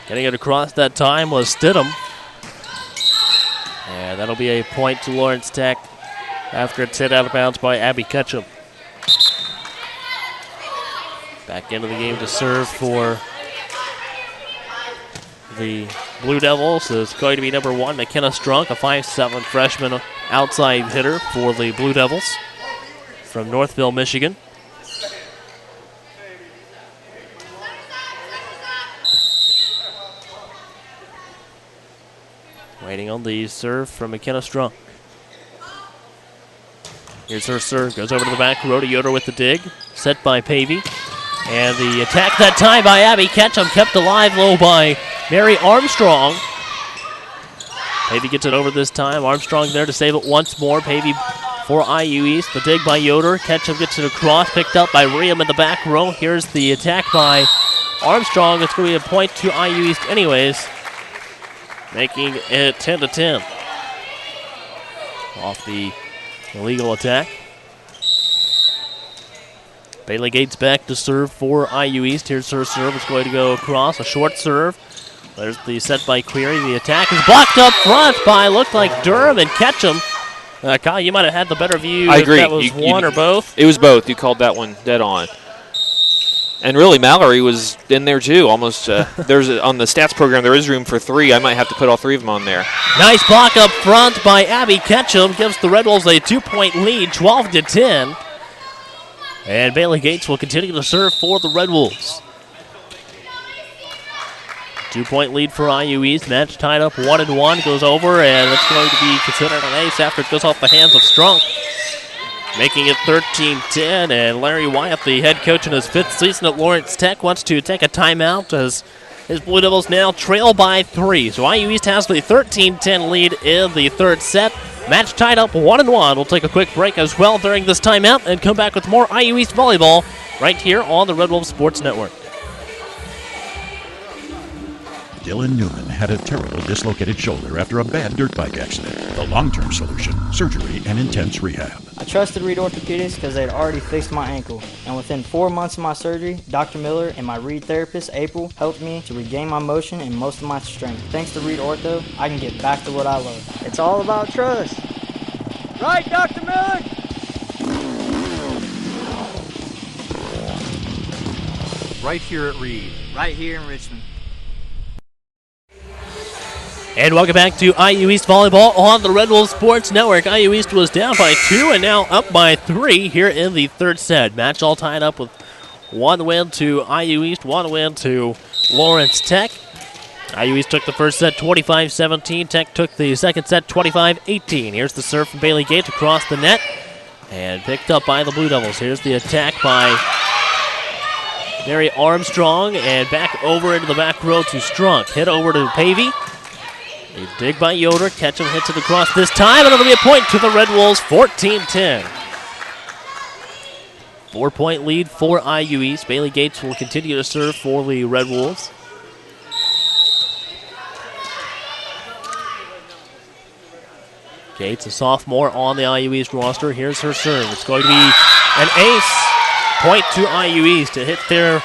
getting it across that time was Stidham. And that'll be a point to Lawrence Tech after it's hit out of bounds by Abby Ketchum. Back into the game to serve for the Blue Devils is going to be number 1, McKenna Strunk, a 5'7 freshman outside hitter for the Blue Devils from Northville, Michigan. Waiting on the serve from McKenna Strunk. Here's her serve, goes over to the back row to Yoder with the dig, set by Pavey. And the attack that time by Abby Ketchum, kept alive low by Mary Armstrong. Pavey gets it over this time. Armstrong there to save it once more. Pavey for IU East. The dig by Yoder. Ketchum gets it across, picked up by Riem in the back row. Here's the attack by Armstrong. It's going to be a point to IU East anyways, making it 10-10. Off the illegal attack. Bailey Gates back to serve for IU East. Here's her serve. It's going to go across. A short serve. There's the set by Query. The attack is blocked up front by, looked like Durham and Ketchum. Kyle, you might have had the better view. I agree. If that was one or both. It was both. You called that one dead on. And really, Mallory was in there too. Almost. There's on the stats program, there is room for 3. I might have to put all 3 of them on there. Nice block up front by Abby Ketchum. Gives the Red Wolves a 2-point lead, 12-10. And Bailey Gates will continue to serve for the Red Wolves. 2-point lead for IU East. Match tied up 1-1. Goes over, and it's going to be considered an ace after it goes off the hands of Strunk. Making it 13-10, and Larry Wyatt, the head coach in his 5th season at Lawrence Tech, wants to take a timeout as his Blue Devils now trail by 3. So IU East has the 13-10 lead in the third set. Match tied up 1-1. We'll take a quick break as well during this timeout and come back with more IU East volleyball right here on the Red Wolf Sports Network. Dylan Newman had a terrible dislocated shoulder after a bad dirt bike accident. The long-term solution, surgery and intense rehab. I trusted Reed Orthopedics because they had already fixed my ankle. And within 4 months of my surgery, Dr. Miller and my Reed therapist, April, helped me to regain my motion and most of my strength. Thanks to Reed Ortho, I can get back to what I love. It's all about trust. Right, Dr. Miller? Right here at Reed. Right here in Richmond. And welcome back to IU East Volleyball on the Red Wolf Sports Network. IU East was down by 2 and now up by 3 here in the third set. Match all tied up with One win to IU East, one win to Lawrence Tech. IU East took the first set 25-17. Tech took the second set 25-18. Here's the serve from Bailey Gates across the net and picked up by the Blue Devils. Here's the attack by Mary Armstrong and back over into the back row to Strunk. Hit over to Pavey. A dig by Yoder. Ketchum hits it across this time, and it'll be a point to the Red Wolves, 14-10. 4-point lead for IU East. Bailey Gates will continue to serve for the Red Wolves. Gates, a sophomore on the IU East roster. Here's her serve. It's going to be an ace. Point to IU East to hit there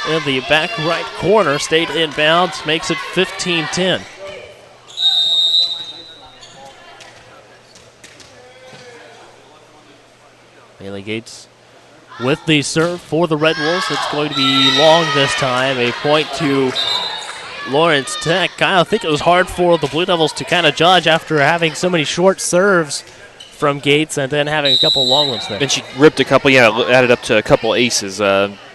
in the back right corner. Stayed inbounds, makes it 15-10. Bailey Gates with the serve for the Red Wolves. It's going to be long this time. A point to Lawrence Tech. I think it was hard for the Blue Devils to kind of judge after having so many short serves from Gates and then having a couple long ones there. Then she ripped a couple, added up to a couple aces.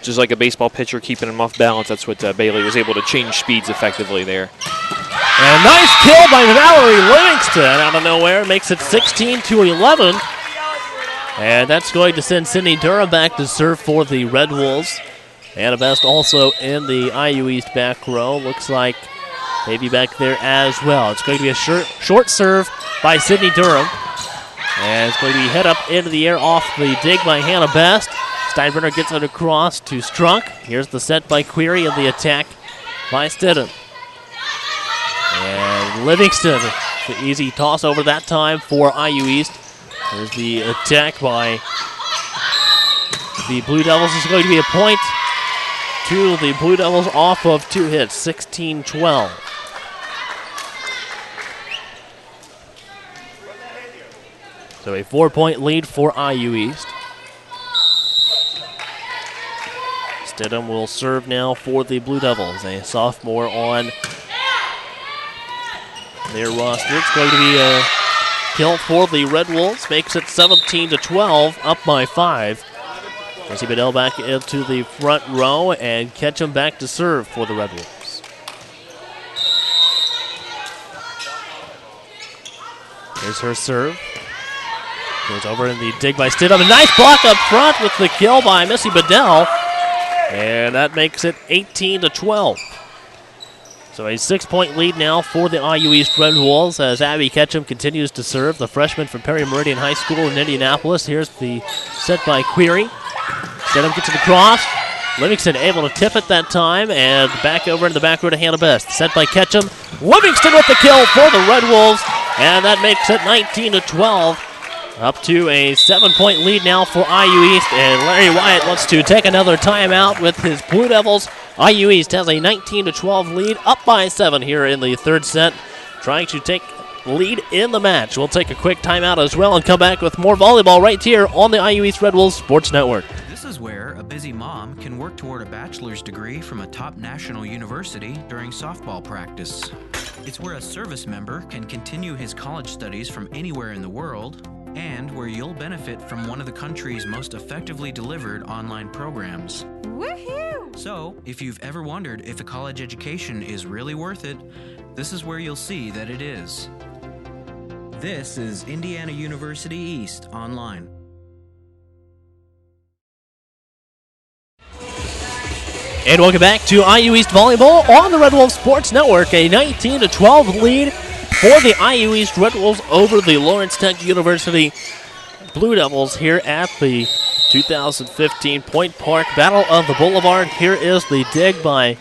Just like a baseball pitcher keeping them off balance. That's what Bailey was able to change speeds effectively there. And a nice kill by Valerie Livingston out of nowhere. Makes it 16-11. And that's going to send Sydney Durham back to serve for the Red Wolves. Anna Best also in the IU East back row. Looks like maybe back there as well. It's going to be a short serve by Sydney Durham. And it's going to be hit up into the air off the dig by Hannah Best. Steinbrenner gets it across to Strunk. Here's the set by Query and the attack by Stidham. And Livingston, the easy toss over that time for IU East. There's the attack by the Blue Devils. This is going to be a point to the Blue Devils off of two hits, 16-12. So a 4-point lead for IU East. Stidham will serve now for the Blue Devils, a sophomore on their roster. It's going to be a kill for the Red Wolves, makes it 17-12, up by 5. Tracy Bedell back into the front row and Ketchum back to serve for the Red Wolves. Here's her serve. Goes over in the dig by Stidham. A nice block up front with the kill by Missy Bedell. And that makes it 18-12. So a 6-point lead now for the IU East Red Wolves as Abby Ketchum continues to serve, the freshman from Perry Meridian High School in Indianapolis. Here's the set by Query. Stidham gets it across. Livingston able to tip it that time and back over into the back row to Hannah Best. Set by Ketchum. Livingston with the kill for the Red Wolves, and that makes it 19-12. Up to a 7-point lead now for IU East, and Larry Wyatt wants to take another timeout with his Blue Devils. IU East has a 19-12 lead, up by 7 here in the third set, trying to take lead in the match. We'll take a quick timeout as well and come back with more volleyball right here on the IU East Red Wolves Sports Network. This is where a busy mom can work toward a bachelor's degree from a top national university during softball practice. It's where a service member can continue his college studies from anywhere in the world, and where you'll benefit from one of the country's most effectively delivered online programs. Woohoo! So, if you've ever wondered if a college education is really worth it, this is where you'll see that it is. This is Indiana University East Online. And welcome back to IU East Volleyball on the Red Wolves Sports Network. A 19-12 lead for the IU East Red Wolves over the Lawrence Tech University Blue Devils here at the 2015 Point Park Battle of the Boulevard. Here is the dig by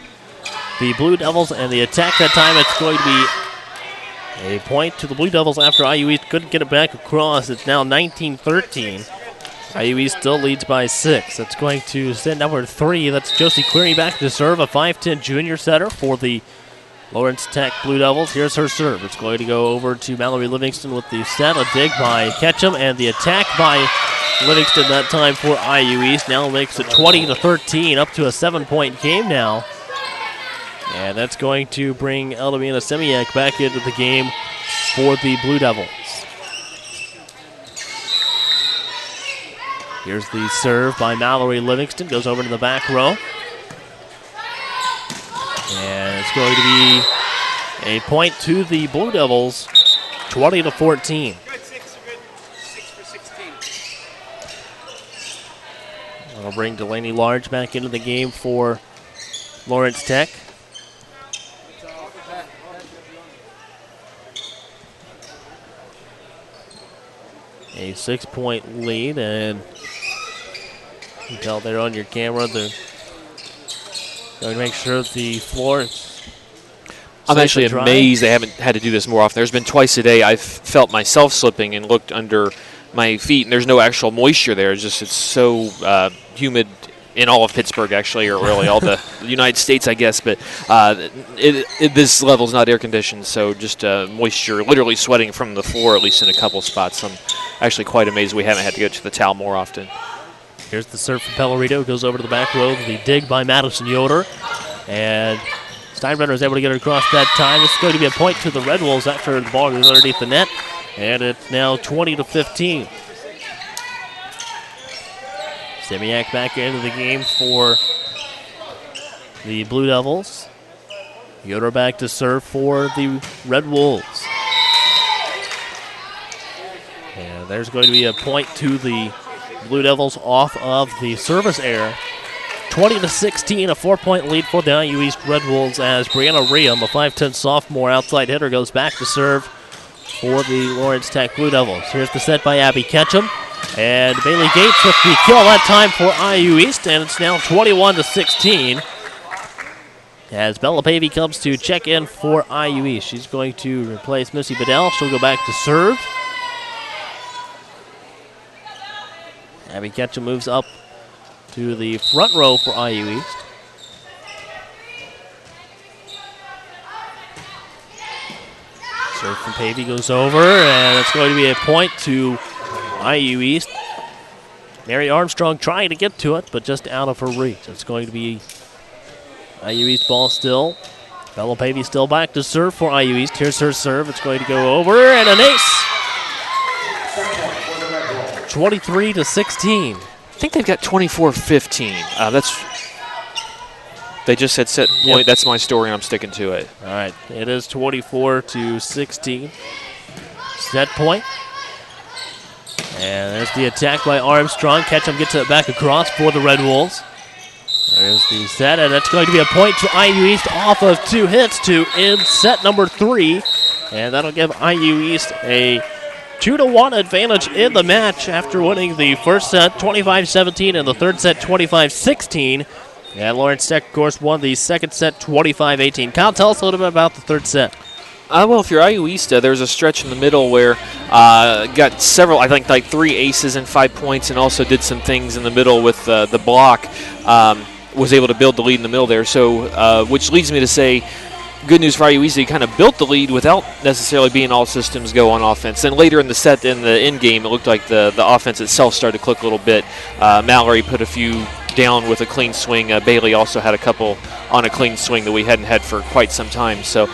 the Blue Devils and the attack that time. It's going to be a point to the Blue Devils after IU East couldn't get it back across. It's now 19-13. IU East still leads by 6. That's going to send number 3. That's Josie Query back to serve, a 5'10 junior setter for the Lawrence Tech Blue Devils. Here's her serve. It's going to go over to Mallory Livingston with the set. A dig by Ketchum and the attack by Livingston that time for IU East. Now makes it 20-13, up to a 7-point game now. And that's going to bring Eldamina Semiak back into the game for the Blue Devils. Here's the serve by Mallory Livingston. Goes over to the back row. And it's going to be a point to the Blue Devils, 20-14. That'll bring Delaney Large back into the game for Lawrence Tech. A 6-point lead, and you can tell there on your camera they're going to make sure that the floor is. I'm actually amazed they haven't had to do this more often. There's been twice a day I've felt myself slipping and looked under my feet, and there's no actual moisture there. It's so humid in all of Pittsburgh, actually, or really all the United States, I guess. But this level is not air conditioned, so just moisture, literally sweating from the floor, at least in a couple spots. I'm actually quite amazed we haven't had to go to the towel more often. Here's the serve from Pellerito. Goes over to the back row. The dig by Madison Yoder. And Steinbrenner is able to get it across that time. This is going to be a point to the Red Wolves after the ball goes underneath the net. And it's now 20-15. Semiak back into the game for the Blue Devils. Yoder back to serve for the Red Wolves. And there's going to be a point to the Blue Devils off of the service error. 20-16, a 4-point lead for the IU East Red Wolves as Brianna Reham, a 5'10 sophomore outside hitter, goes back to serve for the Lawrence Tech Blue Devils. Here's the set by Abby Ketchum. And Bailey Gates with the kill that time for IU East, and it's now 21-16. As Bella Pavey comes to check in for IU East. She's going to replace Missy Bedell. She'll go back to serve. Abby Ketchum moves up to the front row for IU East. Serve from Pavey goes over, and it's going to be a point to IU East. Mary Armstrong trying to get to it, but just out of her reach. It's going to be IU East ball still. Bella Pavey still back to serve for IU East. Here's her serve. It's going to go over, and an ace. 23-16. I think they've got 24-15. They just said set point. Yep. That's my story, and I'm sticking to it. All right. It is 24-16. Set point. And there's the attack by Armstrong. Ketchum gets it back across for the Red Wolves. There's the set, and that's going to be a point to IU East off of 2 hits to end set number 3. And that'll give IU East a 2-1 advantage in the match after winning the first set 25-17 and the third set 25-16. And Lawrence Tech, of course, won the second set 25-18. Kyle, tell us a little bit about the third set. Well, if you're IU East, there's a stretch in the middle where got several, I think like 3 aces and 5 points, and also did some things in the middle with the block. Was able to build the lead in the middle there. So, which leads me to say, good news for IU East, they kind of built the lead without necessarily being all systems go on offense. And later in the set, in the end game, it looked like the offense itself started to click a little bit. Mallory put a few down with a clean swing. Bailey also had a couple on a clean swing that we hadn't had for quite some time. So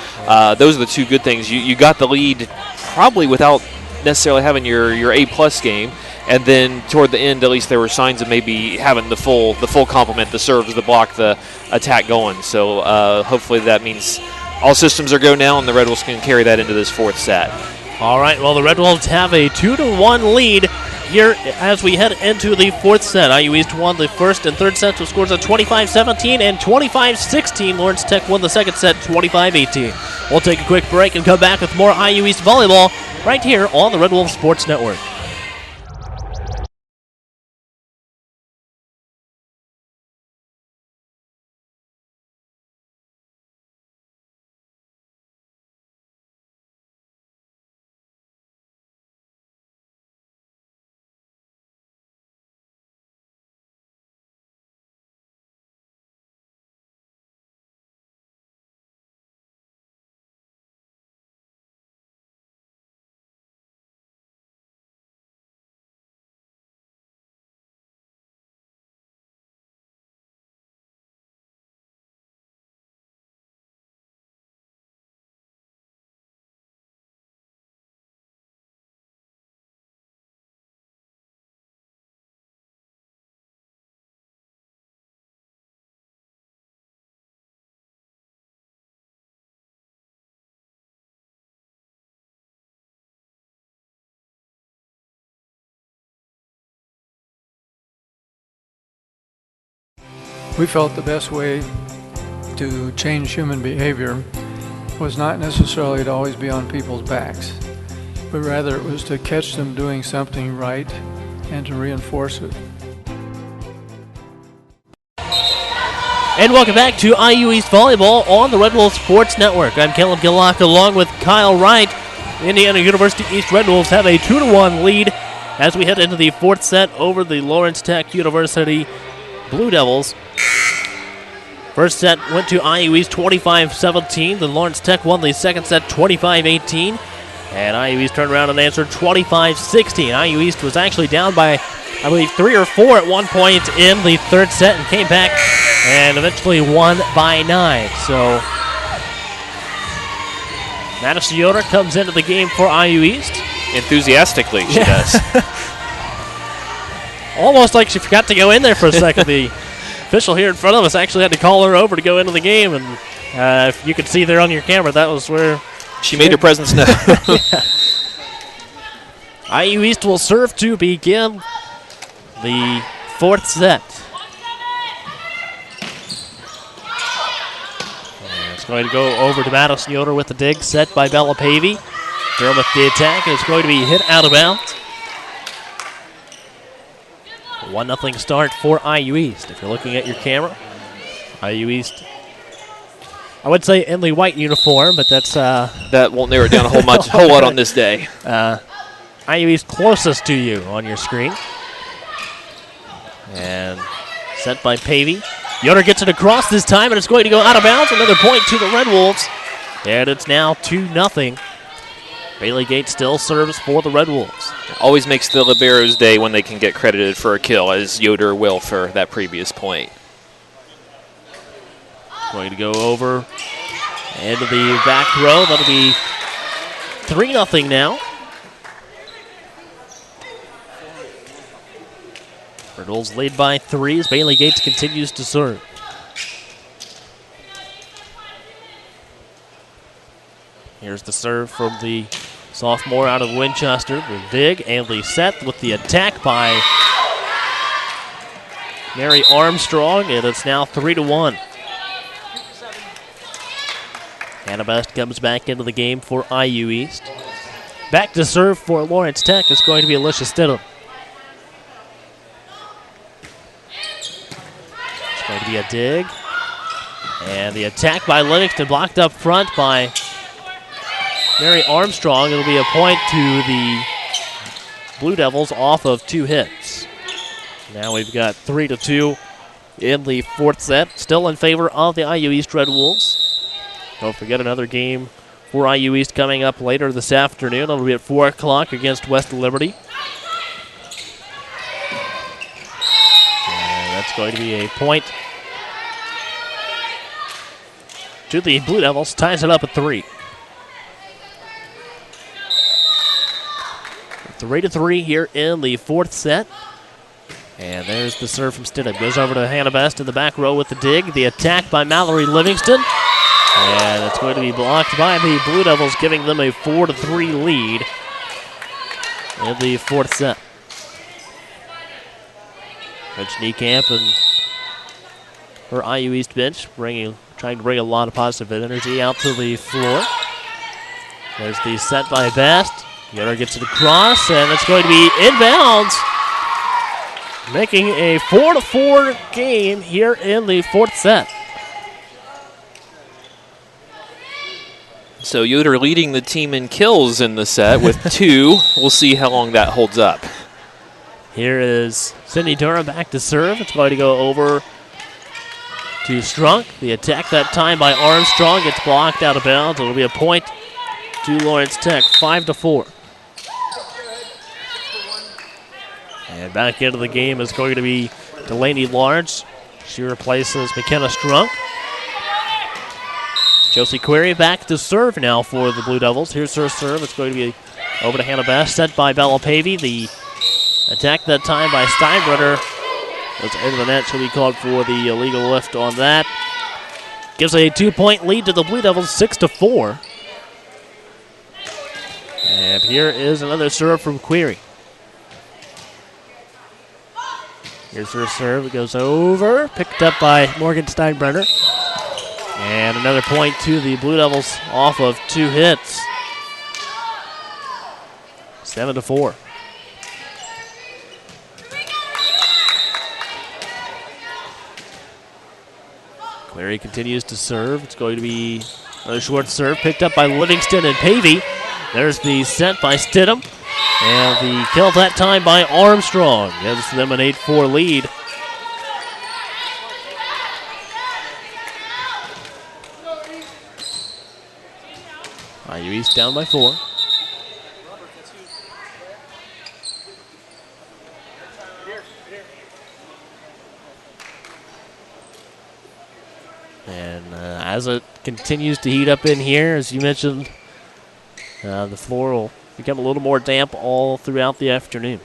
those are the 2 good things. You got the lead probably without necessarily having your A-plus game. And then toward the end, at least there were signs of maybe having the full complement, the serves, the block, the attack going. So hopefully that means all systems are go now, and the Red Wolves can carry that into this 4th set. All right, well, the Red Wolves have a 2-1 lead here as we head into the 4th set. IU East won the first and third sets with scores of 25-17 and 25-16. Lawrence Tech won the second set 25-18. We'll take a quick break and come back with more IU East volleyball right here on the Red Wolves Sports Network. We felt the best way to change human behavior was not necessarily to always be on people's backs, but rather it was to catch them doing something right and to reinforce it. And welcome back to IU East Volleyball on the Red Wolves Sports Network. I'm Caleb Gillock along with Kyle Wright. Indiana University East Red Wolves have a 2-1 lead as we head into the fourth set over the Lawrence Tech University Blue Devils. First set went to IU East 25-17. Then Lawrence Tech won the second set 25-18. And IU East turned around and answered 25-16. IU East was actually down by, I believe, 3 or 4 at one point in the third set and came back and eventually won by 9. So Madison Yoder comes into the game for IU East. Enthusiastically, she does. Almost like she forgot to go in there for a second. The official here in front of us actually had to call her over to go into the game. And if you could see there on your camera, that was where she made her presence known. IU East will serve to begin the fourth set. And it's going to go over to Madison Yoder with the dig, set by Bella Pavey. Durham with the attack, and it's going to be hit out of bounds. 1-0 start for IU East. If you're looking at your camera, IU East, I would say in the white uniform, but that's that won't narrow it down a whole lot on this day. IU East closest to you on your screen. And set by Pavey. Yoder gets it across this time, and it's going to go out of bounds. Another point to the Red Wolves. And it's now 2-0. Bailey Gates still serves for the Red Wolves. Always makes the libero's day when they can get credited for a kill, as Yoder will for that previous point. Going to go over into the back row. That'll be 3-0 now. Red Wolves lead by 3 as Bailey Gates continues to serve. Here's the serve from the sophomore out of Winchester. The dig and the set with the attack by Mary Armstrong, and it's now 3-1. Hannah Best comes back into the game for IU East. Back to serve for Lawrence Tech is going to be Alicia Stidham. It's going to be a dig. And the attack by Livingston blocked up front by Mary Armstrong. It'll be a point to the Blue Devils off of 2 hits. Now we've got 3-2 in the fourth set. Still in favor of the IU East Red Wolves. Don't forget another game for IU East coming up later this afternoon. It'll be at 4 o'clock against West Liberty. And that's going to be a point to the Blue Devils. Ties it up at 3. 3-3 here in the fourth set. And there's the serve from Stidham. Goes over to Hannah Best in the back row with the dig. The attack by Mallory Livingston. And it's going to be blocked by the Blue Devils, giving them a 4-3 lead in the fourth set. Coach Niekamp and her IU East bench trying to bring a lot of positive energy out to the floor. There's the set by Best. Yoder gets it across, and it's going to be inbounds, making a 4-4 game here in the fourth set. So Yoder leading the team in kills in the set with 2. We'll see how long that holds up. Here is Cindy Durham back to serve. It's going to go over to Strunk. The attack that time by Armstrong gets blocked out of bounds. It'll be a point to Lawrence Tech, 5-4. And back into the game is going to be Delaney Lawrence. She replaces McKenna Strunk. Josie Query back to serve now for the Blue Devils. Here's her serve. It's going to be over to Hannah Best, set by Bella Pavey. The attack that time by Steinbrenner was into the net. She'll be called for the illegal lift on that. Gives a 2-point lead to the Blue Devils, 6-4. And here is another serve from Query. Here's her serve. It goes over. Picked up by Morgan Steinbrenner. And another point to the Blue Devils off of 2 hits. 7-4. Clary continues to serve. It's going to be another short serve picked up by Livingston and Pavey. There's the set by Stidham. And the kill that time by Armstrong. Gives them an 8-4 lead. IU East down by 4. And as it continues to heat up in here, as you mentioned, the floor will become a little more damp all throughout the afternoon.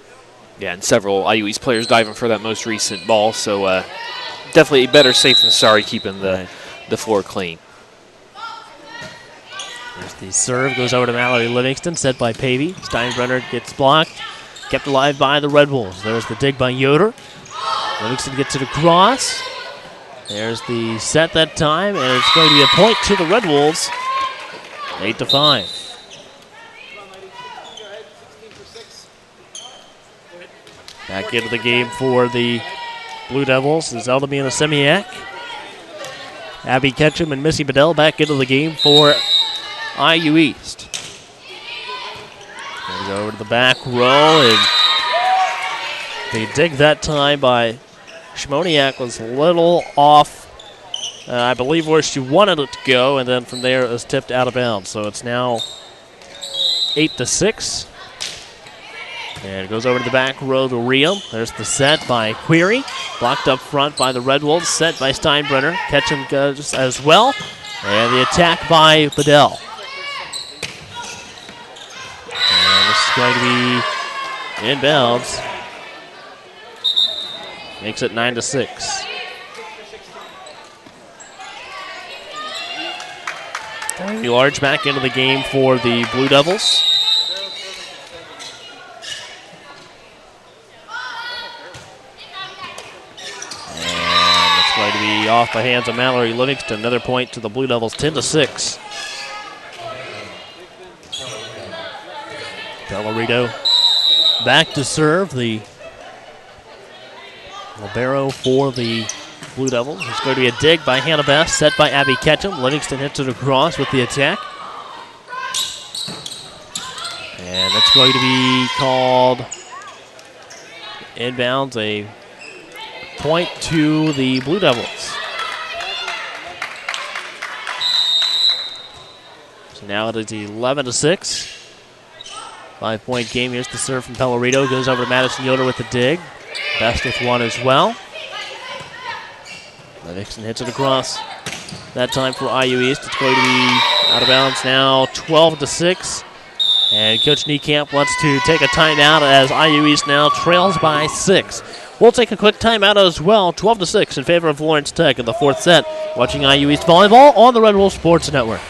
Yeah, and several IU East players diving for that most recent ball, so definitely better safe than sorry keeping the floor clean. There's the serve, goes over to Mallory Livingston, set by Pavey. Steinbrenner gets blocked, kept alive by the Red Wolves. There's the dig by Yoder. Livingston gets it across. There's the set that time, and it's going to be a point to the Red Wolves. 8-5. Back into the game for the Blue Devils is Eldamina Semiak. Abby Ketchum and Missy Bedell back into the game for IU East. Going to go over to the back row, and the dig that time by Shimoniak was a little off, I believe, where she wanted it to go, and then from there it was tipped out of bounds. So it's now 8-6. And it goes over to the back row to Riem. There's the set by Query. Blocked up front by the Red Wolves. Set by Steinbrenner. Ketchum goes as well. And the attack by Bedell. And this is going to be inbounds. Makes it 9-6. Large back into the game for the Blue Devils. And it's going to be off the hands of Mallory Livingston. Another point to the Blue Devils, 10-6. Delarito back to serve. The libero for the Blue Devils. It's going to be a dig by Hannah Best, set by Abby Ketchum. Livingston hits it across with the attack. And that's going to be called inbounds, a point to the Blue Devils. So now it is 11-6. 5-point game. Here's the serve from Pellerito. Goes over to Madison Yoder with the dig. Best with one as well. Livingston hits it across. That time for IU East. It's going to be out of bounds now, 12-6. And Coach Niekamp wants to take a timeout as IU East now trails by 6. We'll take a quick timeout as well, 12-6 in favor of Lawrence Tech in the fourth set. Watching IU East Volleyball on the Red Wolf Sports Network.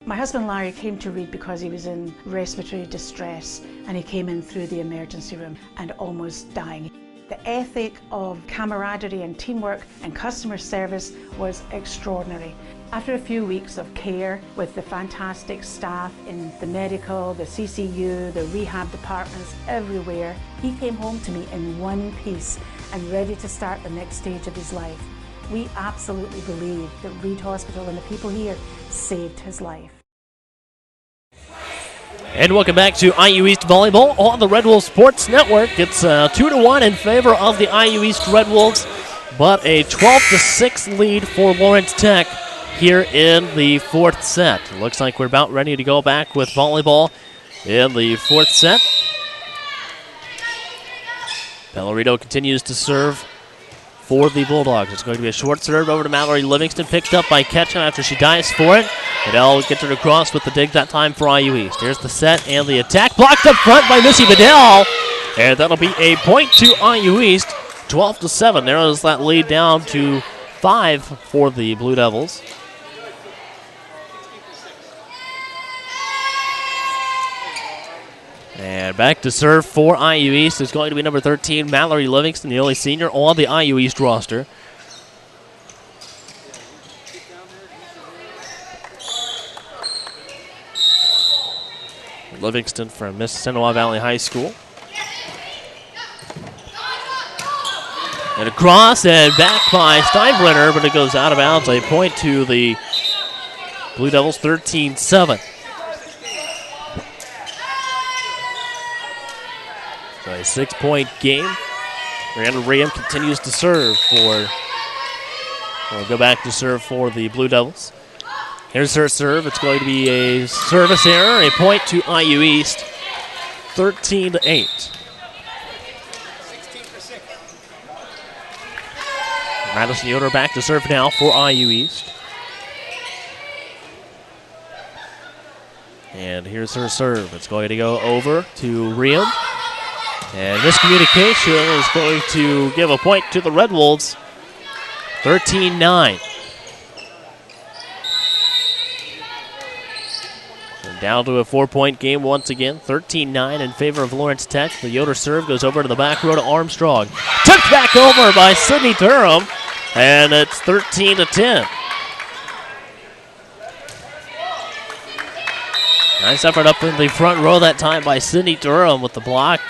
My husband Larry came to Reed because he was in respiratory distress, and he came in through the emergency room and almost dying. The ethic of camaraderie and teamwork and customer service was extraordinary. After a few weeks of care with the fantastic staff in the medical, the CCU, the rehab departments, everywhere, he came home to me in one piece and ready to start the next stage of his life. We absolutely believe that Reed Hospital and the people here saved his life. And welcome back to IU East Volleyball on the Red Wolves Sports Network. It's 2-1 in favor of the IU East Red Wolves, but a 12-6 lead for Lawrence Tech here in the fourth set. It looks like we're about ready to go back with volleyball in the fourth set. Pellerito continues to serve for the Bulldogs. It's going to be a short serve over to Mallory Livingston, picked up by Ketchum after she dives for it. Bedell gets it across with the dig that time for IU East. Here's the set and the attack, blocked up front by Missy Bedell, and that'll be a point to IU East. 12-7 narrows that lead down to 5 for the Blue Devils. And back to serve for IU East is going to be number 13, Mallory Livingston, the only senior on the IU East roster. Livingston from Mississinawa Valley High School. And across and back by Steinbrenner, but it goes out of bounds. A point to the Blue Devils, 13-7. So a 6-point game. Randall Riem continues to serve for, we'll go back to serve for the Blue Devils. Here's her serve. It's going to be a service error, a point to IU East, 13-8. Madison Yoder back to serve now for IU East. And here's her serve. It's going to go over to Riem. And miscommunication is going to give a point to the Red Wolves, 13-9. And down to a 4-point game once again, 13-9 in favor of Lawrence Tech. The Yoder serve goes over to the back row to Armstrong. Tipped back over by Sydney Durham, and it's 13-10. Nice effort up in the front row that time by Sydney Durham with the block.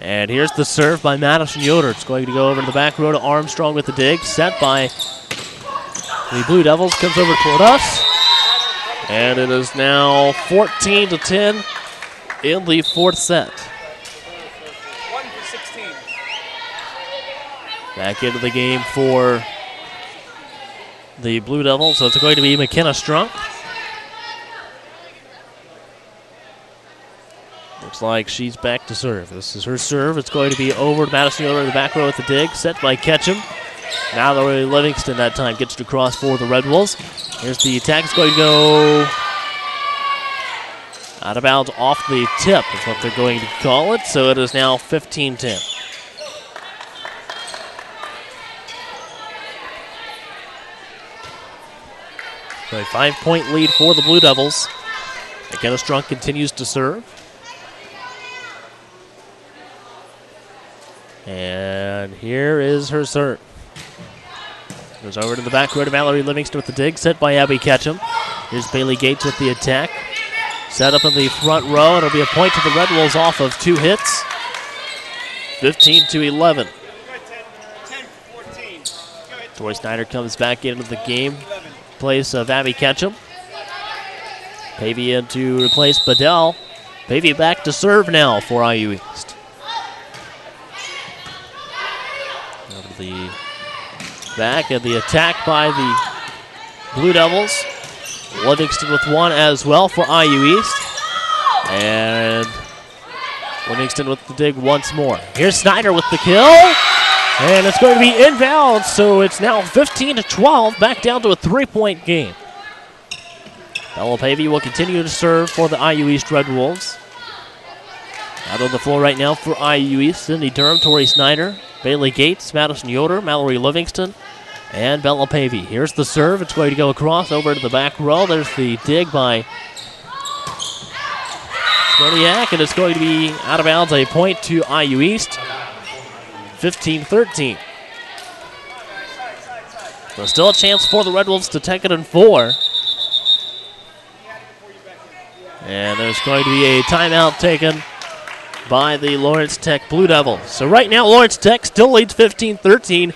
And here's the serve by Madison Yoder. It's going to go over to the back row to Armstrong with the dig. Set by the Blue Devils. Comes over toward us. And it is now 14-10 in the fourth set. Back into the game for the Blue Devils. So it's going to be McKenna Strunk. Looks like she's back to serve. This is her serve. It's going to be over to Madison Yoder in the back row with the dig. Set by Ketchum. Now Livingston that time gets it across for the Red Wolves. Here's the attack. It's going to go out of bounds off the tip is what they're going to call it. So it is now 15-10. So a 5-point lead for the Blue Devils. McKenna Strunk continues to serve. And here is her serve. Goes over to the back row to Mallory Livingston with the dig. Set by Abby Ketchum. Here's Bailey Gates with the attack. Set up in the front row. It'll be a point to the Red Wolves off of 2 hits. 15-11. Tori Snyder comes back into the game. Place of Abby Ketchum. Pavey in to replace Bedell. Pavey back to serve now for IU East. Over to the back and the attack by the Blue Devils. Livingston with one as well for IU East. And Livingston with the dig once more. Here's Snyder with the kill. And it's going to be inbounds, so it's now 15-12, back down to a 3-point game. Bella Pavey will continue to serve for the IU East Red Wolves. Out on the floor right now for IU East, Cindy Durham, Tori Snyder, Bailey Gates, Madison Yoder, Mallory Livingston, and Bella Pavey. Here's the serve. It's going to go across over to the back row. There's the dig by Smyrniak, and it's going to be out of bounds, a point to IU East. 15-13. So still a chance for the Red Wolves to take it in 4. And there's going to be a timeout taken by the Lawrence Tech Blue Devils. So right now Lawrence Tech still leads 15-13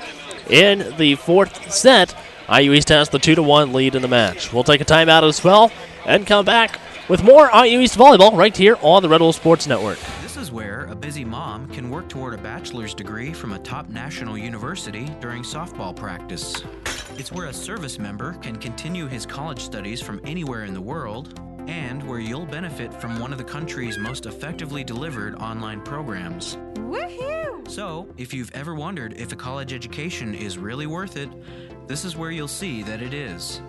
in the fourth set. IU East has the 2-1 lead in the match. We'll take a timeout as well and come back with more IU East volleyball right here on the Red Wolf Sports Network. This is where a busy mom can work toward a bachelor's degree from a top national university during softball practice. It's where a service member can continue his college studies from anywhere in the world, and where you'll benefit from one of the country's most effectively delivered online programs. Woohoo! So, if you've ever wondered if a college education is really worth it, this is where you'll see that it is.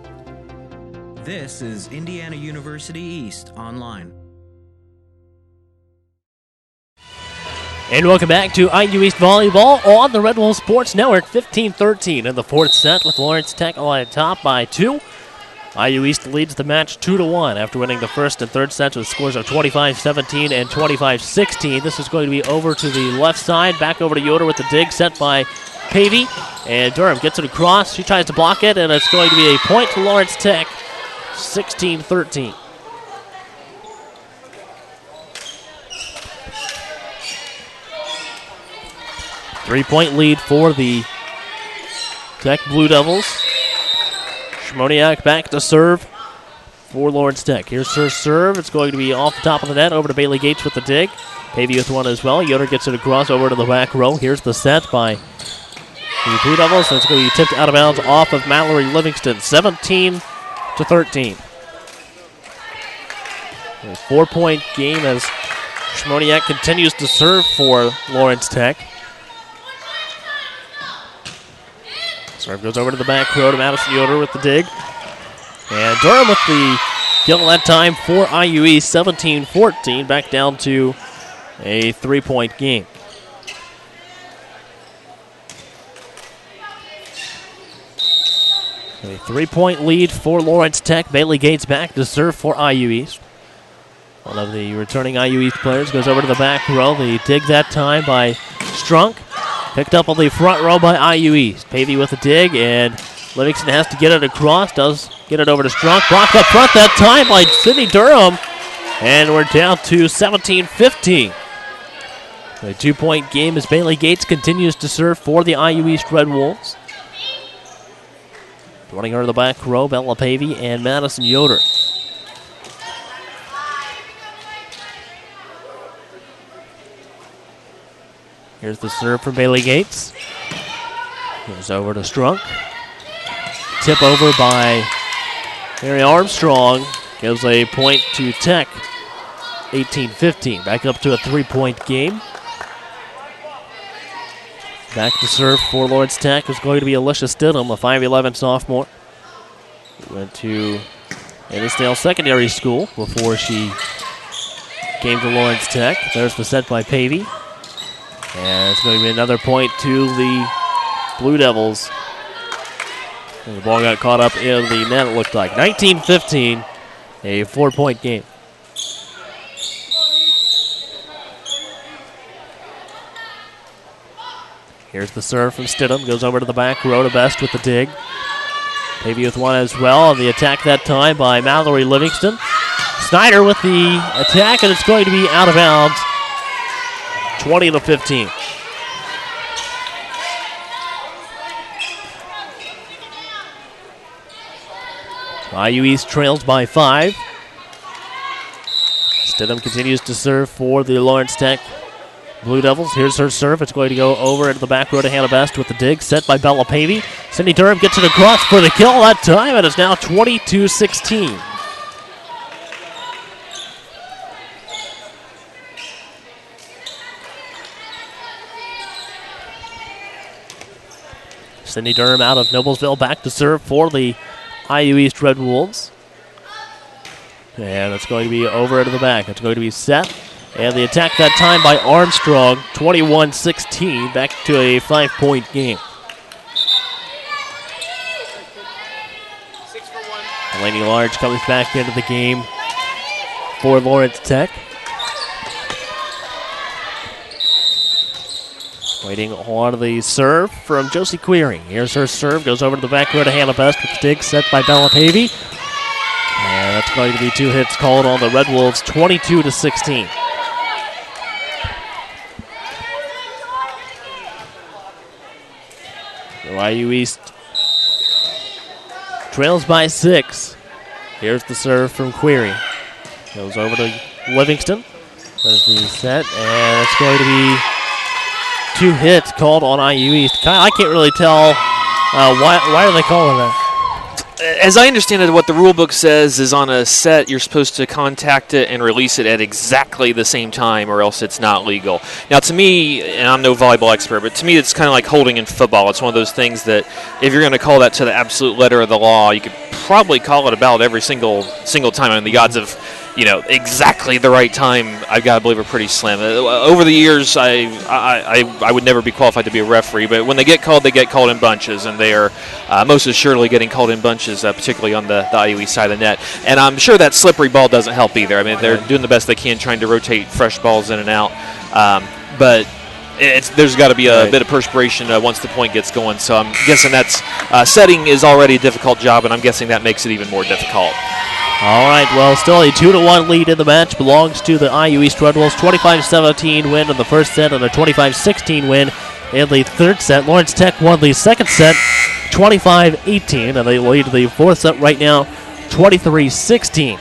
This is Indiana University East Online. And welcome back to IU East Volleyball on the Red Wolf Sports Network. 15-13 in the fourth set with Lawrence Tech on top by 2. IU East leads the match 2-1 after winning the first and third sets with scores of 25-17 and 25-16. This is going to be over to the left side, back over to Yoder with the dig set by Pavey. And Durham gets it across. She tries to block it, and it's going to be a point to Lawrence Tech, 16-13. Three-point lead for the Tech Blue Devils. Schmoniak back to serve for Lawrence Tech. Here's her serve. It's going to be off the top of the net over to Bailey Gates with the dig. Pavey with one as well. Yoder gets it across over to the back row. Here's the set by the Blue Devils. And it's going to be tipped out of bounds off of Mallory Livingston. 17-13. A 4-point game as Schmoniak continues to serve for Lawrence Tech. Serve goes over to the back row to Madison Yoder with the dig. And Durham with the kill that time for IU East, 17-14, back down to a 3-point game. A 3-point lead for Lawrence Tech. Bailey Gates back to serve for IU East. One of the returning IU East players goes over to the back row. The dig that time by Strunk. Picked up on the front row by IU East. Pavey with a dig, and Livingston has to get it across. Does get it over to Strunk. Blocked up front that time by Sydney Durham. And we're down to 17-15. A 2-point game as Bailey Gates continues to serve for the IU East Red Wolves. Running her to the back row, Bella Pavey and Madison Yoder. Here's the serve from Bailey Gates. Goes over to Strunk. Tip over by Mary Armstrong. Gives a point to Tech. 18-15. Back up to a 3-point game. Back to serve for Lawrence Tech is going to be Alicia Stidham, a 5'11 sophomore. Went to Edisdale Secondary School before she came to Lawrence Tech. There's the set by Pavey. And it's going to be another point to the Blue Devils. And the ball got caught up in the net, it looked like. 19-15, a 4-point game. Here's the serve from Stidham. Goes over to the back row to Best with the dig. Pavey with one as well. On the attack that time by Mallory Livingston. Snyder with the attack, and it's going to be out of bounds. 20-15. IU East trails by 5. Stidham continues to serve for the Lawrence Tech Blue Devils. Here's her serve. It's going to go over into the back row to Hannah Best with the dig. Set by Bella Pavey. Cindy Durham gets it across for the kill that time, and it's now 22-16. Cindy Durham out of Noblesville back to serve for the IU East Red Wolves. And it's going to be over into the back. It's going to be Sept. And the attack that time by Armstrong, 21-16, back to a 5-point game. Delaney Large comes back into the game for Lawrence Tech. Waiting on the serve from Josie Query. Here's her serve. Goes over to the back row to Hannah Best with the dig set by Bella Pavey. And that's going to be 2 hits called on the Red Wolves, 22-16. So IU East trails by 6. Here's the serve from Query. Goes over to Livingston. There's the set, and it's going to be 2 hits called on IU East. Kyle, I can't really tell why are they calling that? As I understand it, what the rule book says is on a set, you're supposed to contact it and release it at exactly the same time, or else it's not legal. Now, to me, and I'm no volleyball expert, but to me it's kind of like holding in football. It's one of those things that if you're going to call that to the absolute letter of the law, you could probably call it about every single time. I mean, the odds of exactly the right time, I've got to believe are pretty slim. Over the years, I would never be qualified to be a referee, but when they get called in bunches, and they are most assuredly getting called in bunches, particularly on the IUE side of the net. And I'm sure that slippery ball doesn't help either. I mean, they're doing the best they can trying to rotate fresh balls in and out, but there's got to be a bit of perspiration once the point gets going. So I'm guessing that's setting is already a difficult job, and I'm guessing that makes it even more difficult. All right, well, still a 2-1 lead in the match belongs to the IU East Red Wolves. 25-17 win in the first set and a 25-16 win in the third set. Lawrence Tech won the second set 25-18, and they lead the fourth set right now 23-16.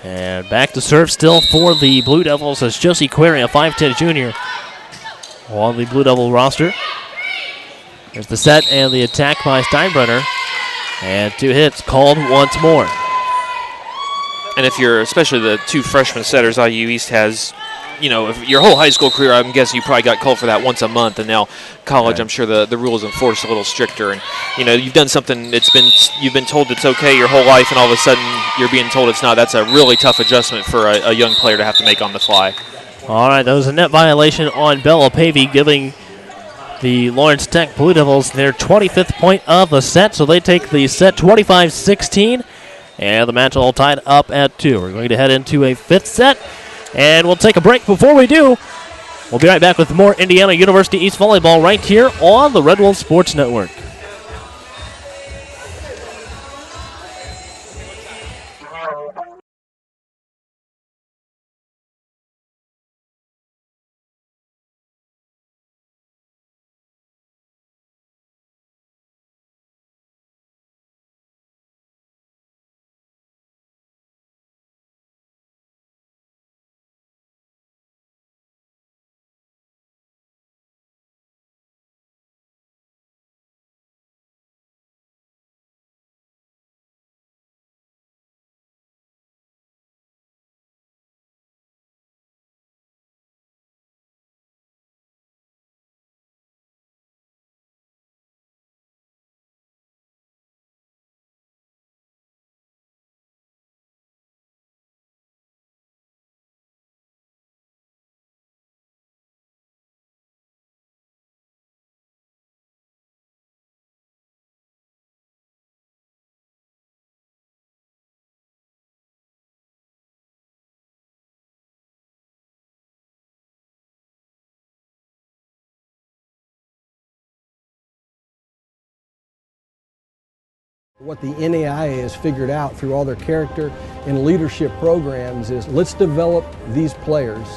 And back to serve still for the Blue Devils as Josie Query, a 5'10 junior, on the Blue Devil roster. There's the set and the attack by Steinbrenner. And 2 hits called once more. And if you're, especially the 2 freshman setters IU East has, if your whole high school career, I'm guessing you probably got called for that once a month, and now college, right. I'm sure the rules enforced a little stricter. And you've done something you've been told it's okay your whole life, and all of a sudden you're being told it's not. That's a really tough adjustment for a young player to have to make on the fly. All right, that was a net violation on Bella Pavey, giving the Lawrence Tech Blue Devils their 25th point of the set, so they take the set 25-16, and the match all tied up at 2. We're going to head into a 5th set, and we'll take a break. Before we do, we'll be right back with more Indiana University East Volleyball right here on the Red Wolf Sports Network. What the NAIA has figured out through all their character and leadership programs is let's develop these players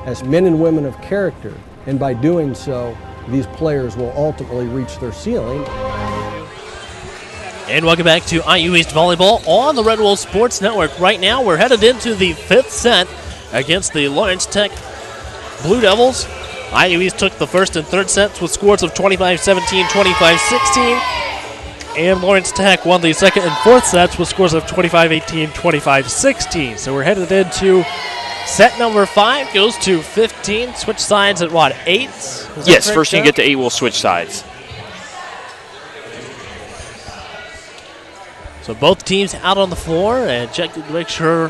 as men and women of character, and by doing so, these players will ultimately reach their ceiling. And welcome back to IU East Volleyball on the Red Wolf Sports Network. Right now, we're headed into the 5th set against the Lawrence Tech Blue Devils. IU East took the first and third sets with scores of 25-17, 25-16. And Lawrence Tech won the second and fourth sets with scores of 25-18, 25-16. So we're headed into set number 5, goes to 15. Switch sides at what, 8? Yes, first you get to 8, we'll switch sides. So both teams out on the floor, and check to make sure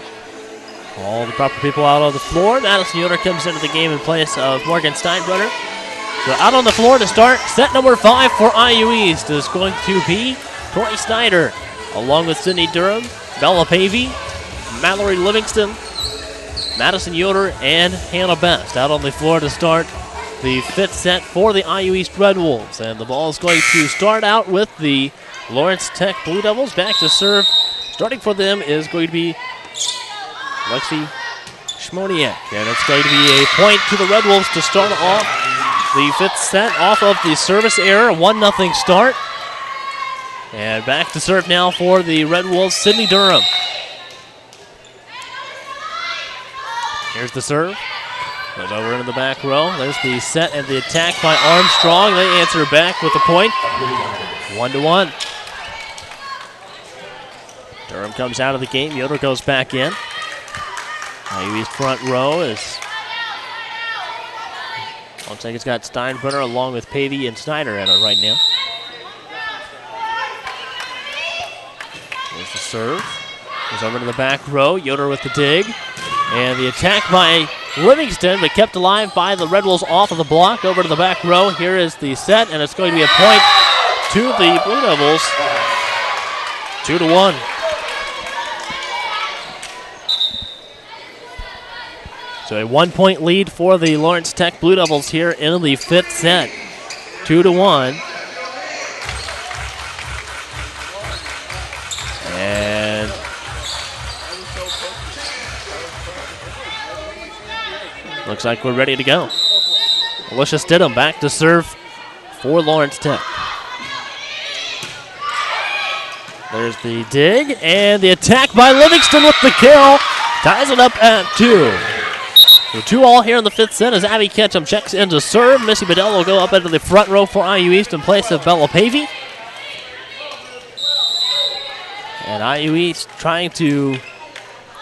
all the proper people out on the floor. Madison Yoder comes into the game in place of Morgan Steinbrenner. So out on the floor to start set number 5 for IU East is going to be Tori Snyder, along with Sydney Durham, Bella Pavey, Mallory Livingston, Madison Yoder, and Hannah Best. Out on the floor to start the 5th set for the IU East Red Wolves. And the ball is going to start out with the Lawrence Tech Blue Devils. Back to serve. Starting for them is going to be Lexi Schmoniak. And it's going to be a point to the Red Wolves to start off the 5th set off of the service error. 1-0 start. And back to serve now for the Red Wolves, Sydney Durham. Here's the serve. Goes over into the back row. There's the set and the attack by Armstrong. They answer back with a point. 1-1. Durham comes out of the game. Yoder goes back in. IU East front row is... Looks like it's got Steinbrenner along with Pavey and Snyder in it right now. There's the serve. Goes over to the back row. Yoder with the dig. And the attack by Livingston, but kept alive by the Red Wolves off of the block. Over to the back row. Here is the set, and it's going to be a point to the Blue Devils. 2-1. So a 1-point lead for the Lawrence Tech Blue Devils here in the fifth set. 2-1. And looks like we're ready to go. Alicia Stidham back to serve for Lawrence Tech. There's the dig and the attack by Livingston with the kill. Ties it up at 2. So 2-all here in the fifth set as Abby Ketchum checks in to serve. Missy Bedell will go up into the front row for IU East in place of Bella Pavey. And IU East trying to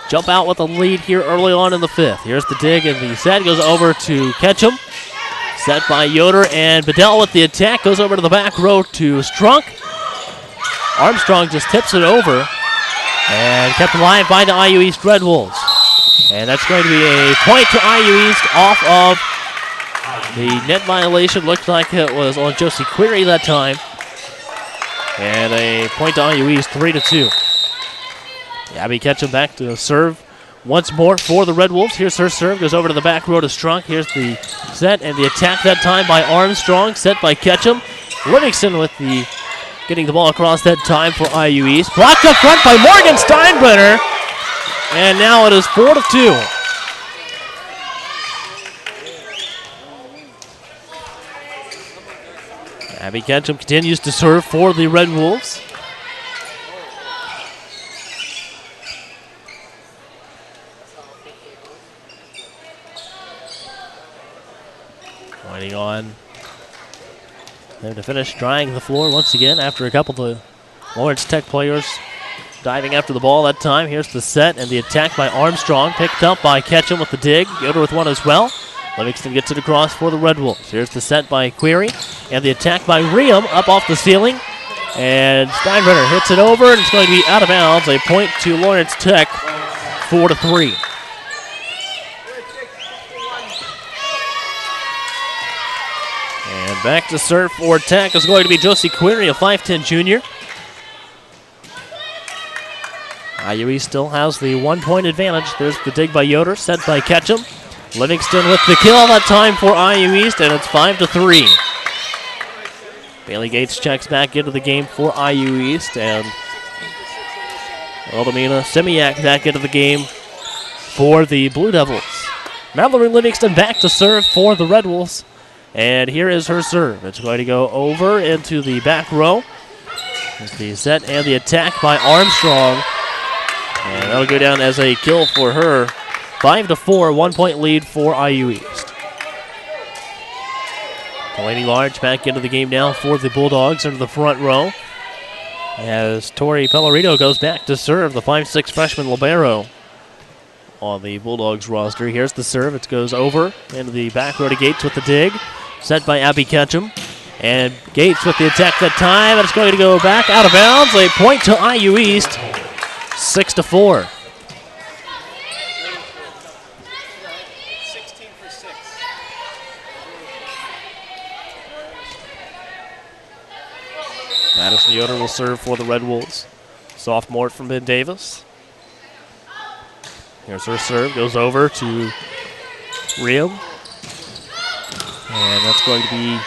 jump out with a lead here early on in the fifth. Here's the dig and the set goes over to Ketchum. Set by Yoder and Bedell with the attack. Goes over to the back row to Strunk. Armstrong just tips it over and kept alive by the IU East Red Wolves. And that's going to be a point to IU East off of the net violation. Looked like it was on Josie Query that time. And a point to IU East, 3-2. Abby Ketchum back to serve once more for the Red Wolves. Here's her serve, goes over to the back row to Strunk. Here's the set and the attack that time by Armstrong, set by Ketchum. Livingston with the getting the ball across that time for IU East. Blocked up front by Morgan Steinbrenner. And now it is 4-2. Abby Ketchum continues to serve for the Red Wolves. Waiting on there to finish drying the floor once again after a couple of Lawrence Tech players diving after the ball that time. Here's the set and the attack by Armstrong. Picked up by Ketchum with the dig. Yoder with one as well. Livingston gets it across for the Red Wolves. Here's the set by Query. And the attack by Riem up off the ceiling. And Steinbrenner hits it over, and it's going to be out of bounds. A point to Lawrence Tech, 4-3. And back to serve for Tech is going to be Josie Query, a 5'10 junior. IU East still has the 1-point advantage. There's the dig by Yoder, set by Ketchum. Livingston with the kill that time for IU East, and it's 5-3. Bailey Gates checks back into the game for IU East, and Eldamina Semiak back into the game for the Blue Devils. Mallory Livingston back to serve for the Red Wolves, and here is her serve. It's going to go over into the back row. There's the set and the attack by Armstrong. And that'll go down as a kill for her. 5-4, 1-point lead for IU East. Delaney Large back into the game now for the Bulldogs into the front row. As Tori Pellerito goes back to serve, the 5'6 freshman libero on the Bulldogs roster. Here's the serve. It goes over into the back row to Gates with the dig. Set by Abby Ketchum. And Gates with the attack that time. And it's going to go back out of bounds. A point to IU East. 6-4. Madison Yoder will serve for the Red Wolves. Sophomore from Ben Davis. Here's her serve. Goes over to Riem. And that's going to be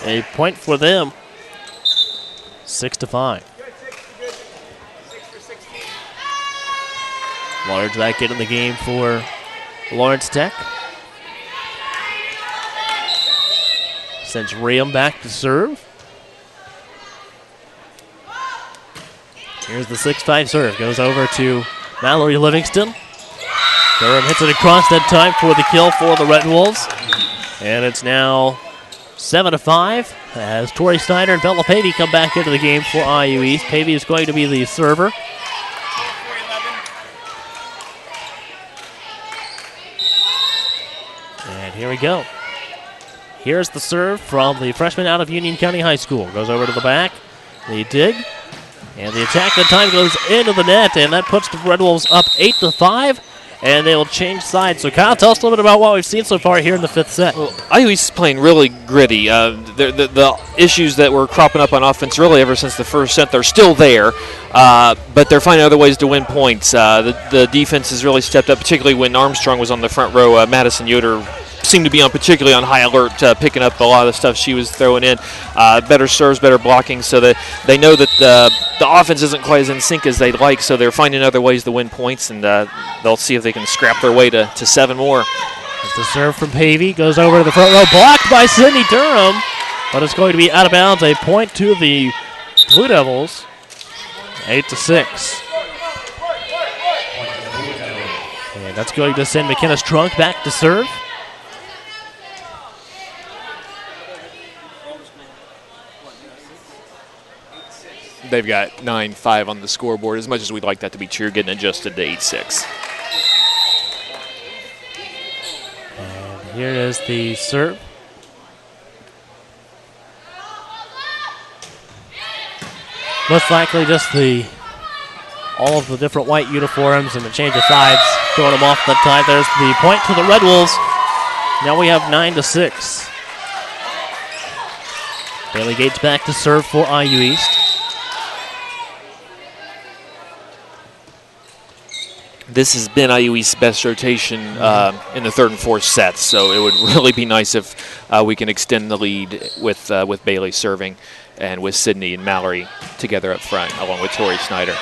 a point for them. 6-5. Large back into the game for Lawrence Tech. Sends Riem back to serve. Here's the 6'5 serve. Goes over to Mallory Livingston. Durham hits it across that time for the kill for the Red Wolves. And it's now 7-5 as Tori Snyder and Bella Pavey come back into the game for IU East. Pavey is going to be the server. And here we go. Here's the serve from the freshman out of Union County High School. Goes over to the back. The dig. And the attack that time goes into the net, and that puts the Red Wolves up 8-5. And they will change sides. So, Kyle, tell us a little bit about what we've seen so far here in the fifth set. Well, IU East is playing really gritty. The issues that were cropping up on offense really ever since the first set, they're still there, but they're finding other ways to win points. The defense has really stepped up, particularly when Armstrong was on the front row. Madison Yoder seemed to be particularly on high alert, picking up a lot of the stuff she was throwing in. Better serves, better blocking, so that they know that the offense isn't quite as in sync as they'd like, so they're finding other ways to win points, and they'll see if they can scrap their way to 7 more. As the serve from Pavey goes over to the front row, blocked by Sydney Durham, but it's going to be out of bounds. A point to the Blue Devils, 8-6. And that's going to send McKenna Strunk back to serve. They've got 9-5 on the scoreboard. As much as we'd like that to be true, getting adjusted to 8-6. And here is the serve. Most likely just all of the different white uniforms and the change of sides throwing them off that time. There's the point to the Red Wolves. Now we have 9-6. Bailey Gates back to serve for IU East. This has been IU East's best rotation in the third and fourth sets, so it would really be nice if we can extend the lead with Bailey serving and with Sydney and Mallory together up front, along with Tori Snyder.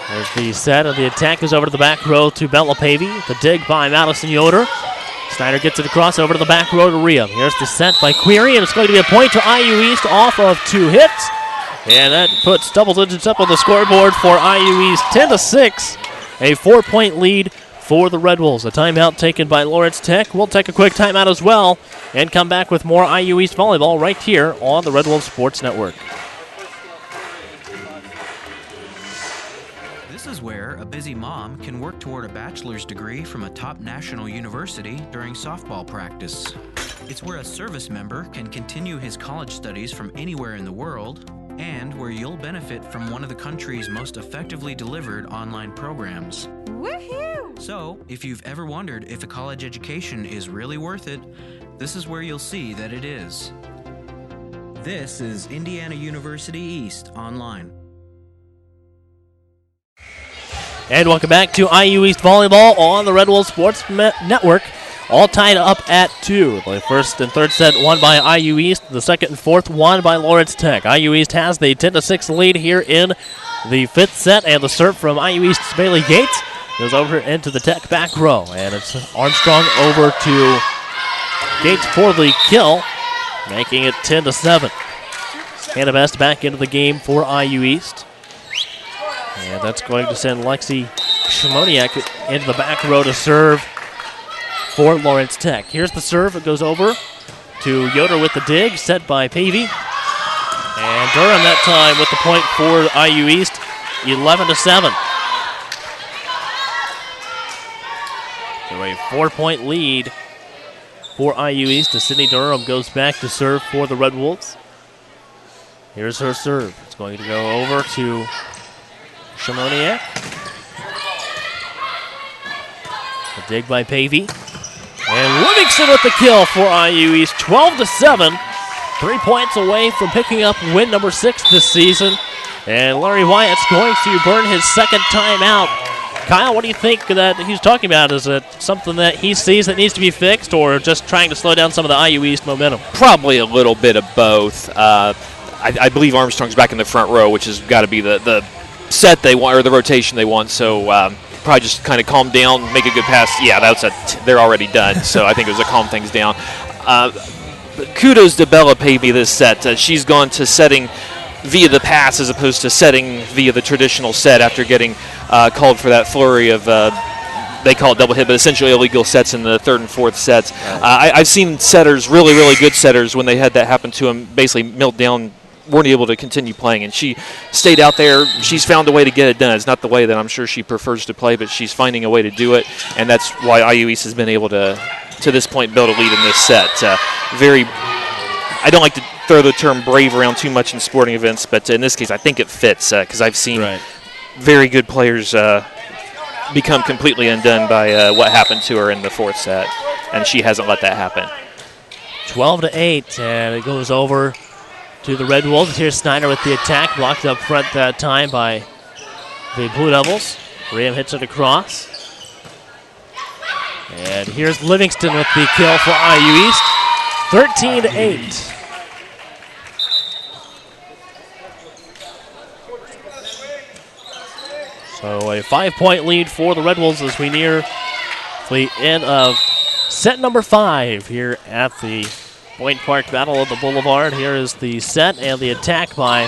There's the set, and the attack is over to the back row to Bella Pavey. The dig by Madison Yoder. Snyder gets it across over to the back row to Rhea. Here's the set by Query, and it's going to be a point to IU East off of 2 hits. And that puts double digits up on the scoreboard for IU East, 10-6. A 4-point lead for the Red Wolves. A timeout taken by Lawrence Tech. We'll take a quick timeout as well and come back with more IU East volleyball right here on the Red Wolves Sports Network. This is where a busy mom can work toward a bachelor's degree from a top national university during softball practice. It's where a service member can continue his college studies from anywhere in the world, and where you'll benefit from one of the country's most effectively delivered online programs. Woohoo! So, if you've ever wondered if a college education is really worth it, this is where you'll see that it is. This is Indiana University East Online. And welcome back to IU East Volleyball on the Red Wolves Sports Network. All tied up at 2. The first and third set won by IU East. The second and fourth won by Lawrence Tech. IU East has the 10-6 lead here in the fifth set. And the serve from IU East's Bailey Gates goes over into the Tech back row. And it's Armstrong over to Gates for the kill, making it 10-7. Hannah Best back into the game for IU East. And that's going to send Lexi Shimoniak into the back row to serve for Lawrence Tech. Here's the serve. It goes over to Yoder with the dig, set by Pavey. And Durham that time with the point for IU East, 11-7. So a 4-point lead for IU East as Sydney Durham goes back to serve for the Red Wolves. Here's her serve. It's going to go over to Shimoniak. The dig by Pavey. And Livingston with the kill for IU East, 12-7. 3 points away from picking up win number 6 this season. And Larry Wyatt's going to burn his second time out. Kyle, what do you think that he's talking about? Is it something that he sees that needs to be fixed, or just trying to slow down some of the IU East momentum? Probably a little bit of both. I believe Armstrong's back in the front row, which has got to be the set they want, or the rotation they want. So probably just kind of calm down, make a good pass. Yeah, they're already done. So I think it was a calm things down. Kudos to Bella Pavey this set. She's gone to setting via the pass as opposed to setting via the traditional set after getting called for that flurry of, they call it double hit, but essentially illegal sets in the third and fourth sets. I've seen setters, really, really good setters, when they had that happen to them, basically melt down, weren't able to continue playing, and she stayed out there. She's found a way to get it done. It's not the way that I'm sure she prefers to play, but she's finding a way to do it, and that's why IU East has been able to this point, build a lead in this set. I don't like to throw the term brave around too much in sporting events, but in this case, I think it fits because I've seen very good players become completely undone by what happened to her in the fourth set, and she hasn't let that happen. 12-8, and it goes over to the Red Wolves. Here's Snyder with the attack, blocked up front that time by the Blue Devils. Ram hits it across. And here's Livingston with the kill for IU East. 13-8. So a 5-point lead for the Red Wolves as we near the end of set number 5 here at the Boyd Park Battle of the Boulevard. Here is the set and the attack by...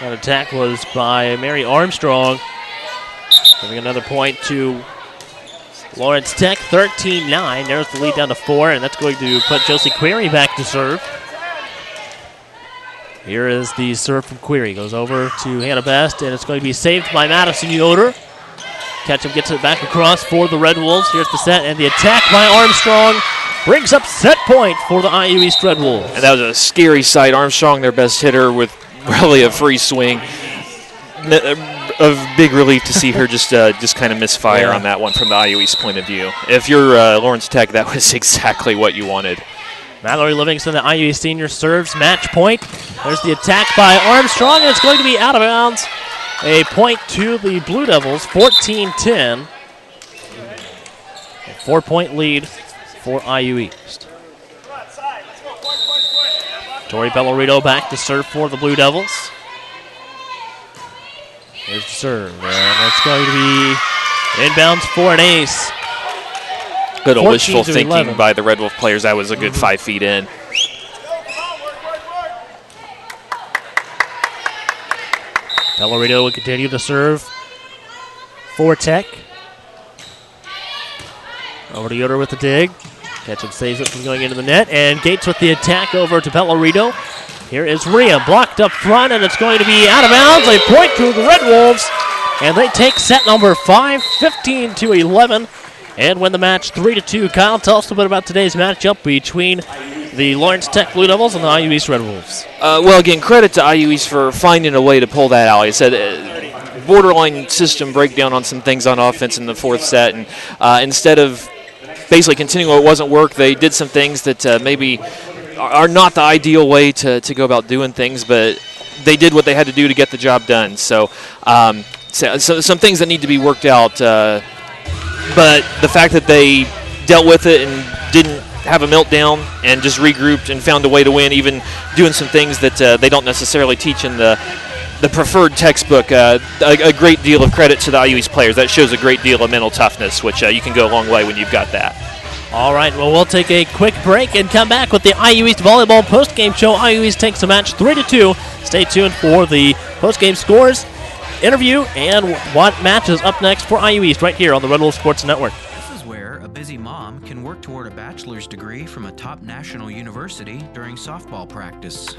That attack was by Mary Armstrong. Giving another point to Lawrence Tech, 13-9. There's the lead down to 4, and that's going to put Josie Query back to serve. Here is the serve from Query. Goes over to Hannah Best, and it's going to be saved by Madison Yoder. Ketchum gets it back across for the Red Wolves. Here's the set, and the attack by Armstrong brings up set point for the IU East Red Wolves. And that was a scary sight. Armstrong, their best hitter, with really a free swing. A big relief to see her just kind of misfire on that one from the IU East point of view. If you're Lawrence Tech, that was exactly what you wanted. Mallory Livingston, the IU East senior, serves match point. There's the attack by Armstrong, and it's going to be out of bounds. A point to the Blue Devils, 14-10. A 4-point lead for IU East. Tori Bellarito back to serve for the Blue Devils. Here's the serve, and that's going to be inbounds for an ace. Good old wishful thinking by the Red Wolf players. That was a good 5 feet in. Bellarito will continue to serve for Tech. Over to Yoder with the dig. Ketchum saves it from going into the net, and Gates with the attack over to Bellarito. Here is Rhea, blocked up front, and it's going to be out of bounds. A point to the Red Wolves, and they take set number 5, 15-11, and win the match 3-2. Kyle, tell us a bit about today's matchup between the Lawrence Tech Blue Devils and the IU East Red Wolves. Well, again, credit to IU East for finding a way to pull that out. I said borderline system breakdown on some things on offense in the fourth set, and instead of basically continuing what wasn't work, they did some things that maybe are not the ideal way to go about doing things, but they did what they had to do to get the job done. So some things that need to be worked out, but the fact that they dealt with it and didn't have a meltdown and just regrouped and found a way to win, even doing some things that they don't necessarily teach in the preferred textbook. A great deal of credit to the IU East players. That shows a great deal of mental toughness, which you can go a long way when you've got that. All right, well, we'll take a quick break and come back with the IU East Volleyball postgame show. IU East takes the match 3-2. Stay tuned for the postgame scores, interview, and what match is up next for IU East right here on the Red Wolf Sports Network. This is where a busy mom can work toward a bachelor's degree from a top national university during softball practice.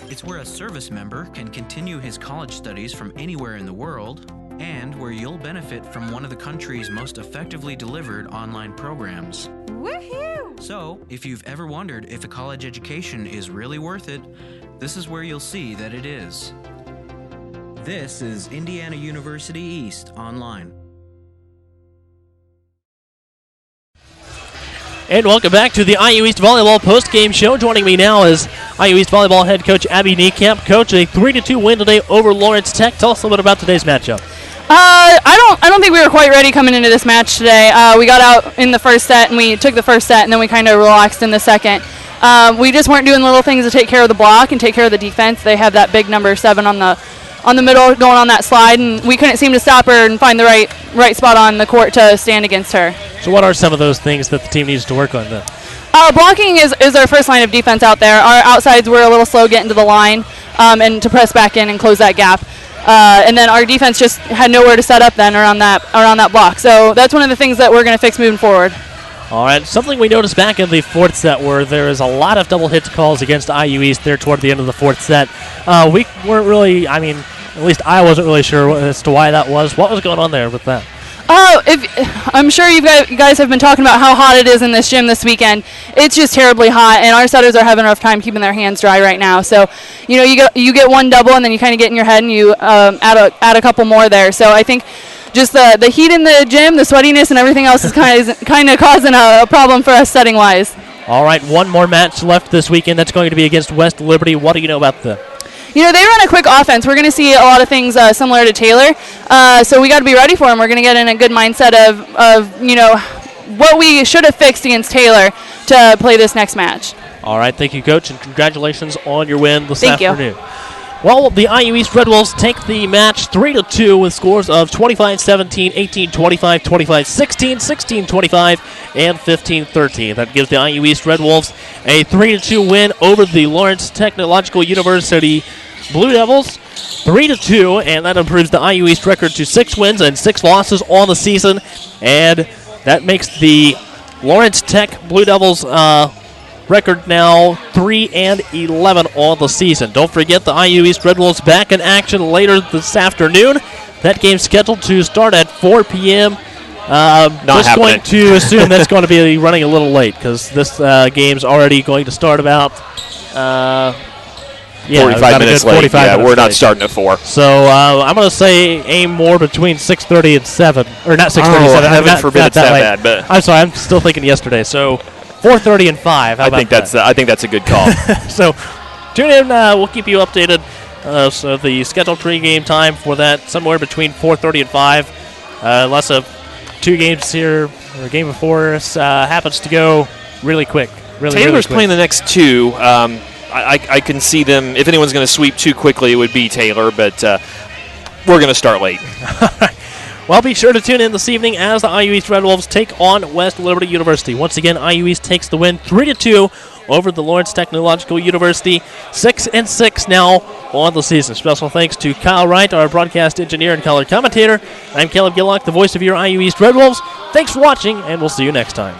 It's where a service member can continue his college studies from anywhere in the world, and where you'll benefit from one of the country's most effectively delivered online programs. Woohoo! So, if you've ever wondered if a college education is really worth it, this is where you'll see that it is. This is Indiana University East Online. And welcome back to the IU East Volleyball postgame show. Joining me now is IU East Volleyball head coach Abby Niekamp. Coach, a 3-2 win today over Lawrence Tech. Tell us a little bit about today's matchup. I don't think we were quite ready coming into this match today. We got out in the first set and we took the first set, and then we kind of relaxed in the second. We just weren't doing little things to take care of the block and take care of the defense. They have that big number 7 on the middle going on that slide, and we couldn't seem to stop her and find the right spot on the court to stand against her. So what are some of those things that the team needs to work on then? Blocking is our first line of defense out there. Our outsides were a little slow getting to the line and to press back in and close that gap. And then our defense just had nowhere to set up then around that block. So that's one of the things that we're going to fix moving forward. All right, something we noticed back in the fourth set where there is a lot of double hits calls against IU East there toward the end of the fourth set. We weren't really, at least I wasn't really sure as to why that was. What was going on there with that? Oh, I'm sure you guys have been talking about how hot it is in this gym this weekend. It's just terribly hot, and our setters are having a rough time keeping their hands dry right now. So, you get one double, and then you kind of get in your head, and you add a couple more there. So I think just the heat in the gym, the sweatiness, and everything else is kind of causing a problem for us setting wise. All right, one more match left this weekend. That's going to be against West Liberty. What do you know about them? They run a quick offense. We're going to see a lot of things similar to Taylor, so we got to be ready for them. We're going to get in a good mindset of what we should have fixed against Taylor to play this next match. All right, thank you, Coach, and congratulations on your win this afternoon. Thank you. Well, the IU East Red Wolves take the match 3-2 with scores of 25-17, 18-25, 25-16, 16-25, and 15-13. That gives the IU East Red Wolves a 3-2 win over the Lawrence Technological University Blue Devils. 3-2, and that improves the IU East record to 6 wins and 6 losses on the season, and that makes the Lawrence Tech Blue Devils record now 3-11 on the season. Don't forget the IU East Red Wolves back in action later this afternoon. That game's scheduled to start at 4 p.m. Just going to assume that's going to be running a little late because this game's already going to start about 45 minutes late. We're not starting at 4. So I'm going to say aim more between 6:30 and 7, or not 6:30 and 7. Heaven forbid it's that bad. But I'm sorry, I'm still thinking yesterday. So 4:30 and 5. I think that's a good call. So tune in. We'll keep you updated. So the scheduled pregame time for that somewhere between 4:30 and 5. Unless 2 games here or a game before us happens to go really quick. Taylor's playing the next 2. I can see them. If anyone's going to sweep too quickly, it would be Taylor. But we're going to start late. Well, be sure to tune in this evening as the IU East Red Wolves take on West Liberty University. Once again, IU East takes the win 3-2 over the Lawrence Technological University. 6-6 now on the season. Special thanks to Kyle Wright, our broadcast engineer and color commentator. I'm Caleb Gillock, the voice of your IU East Red Wolves. Thanks for watching, and we'll see you next time.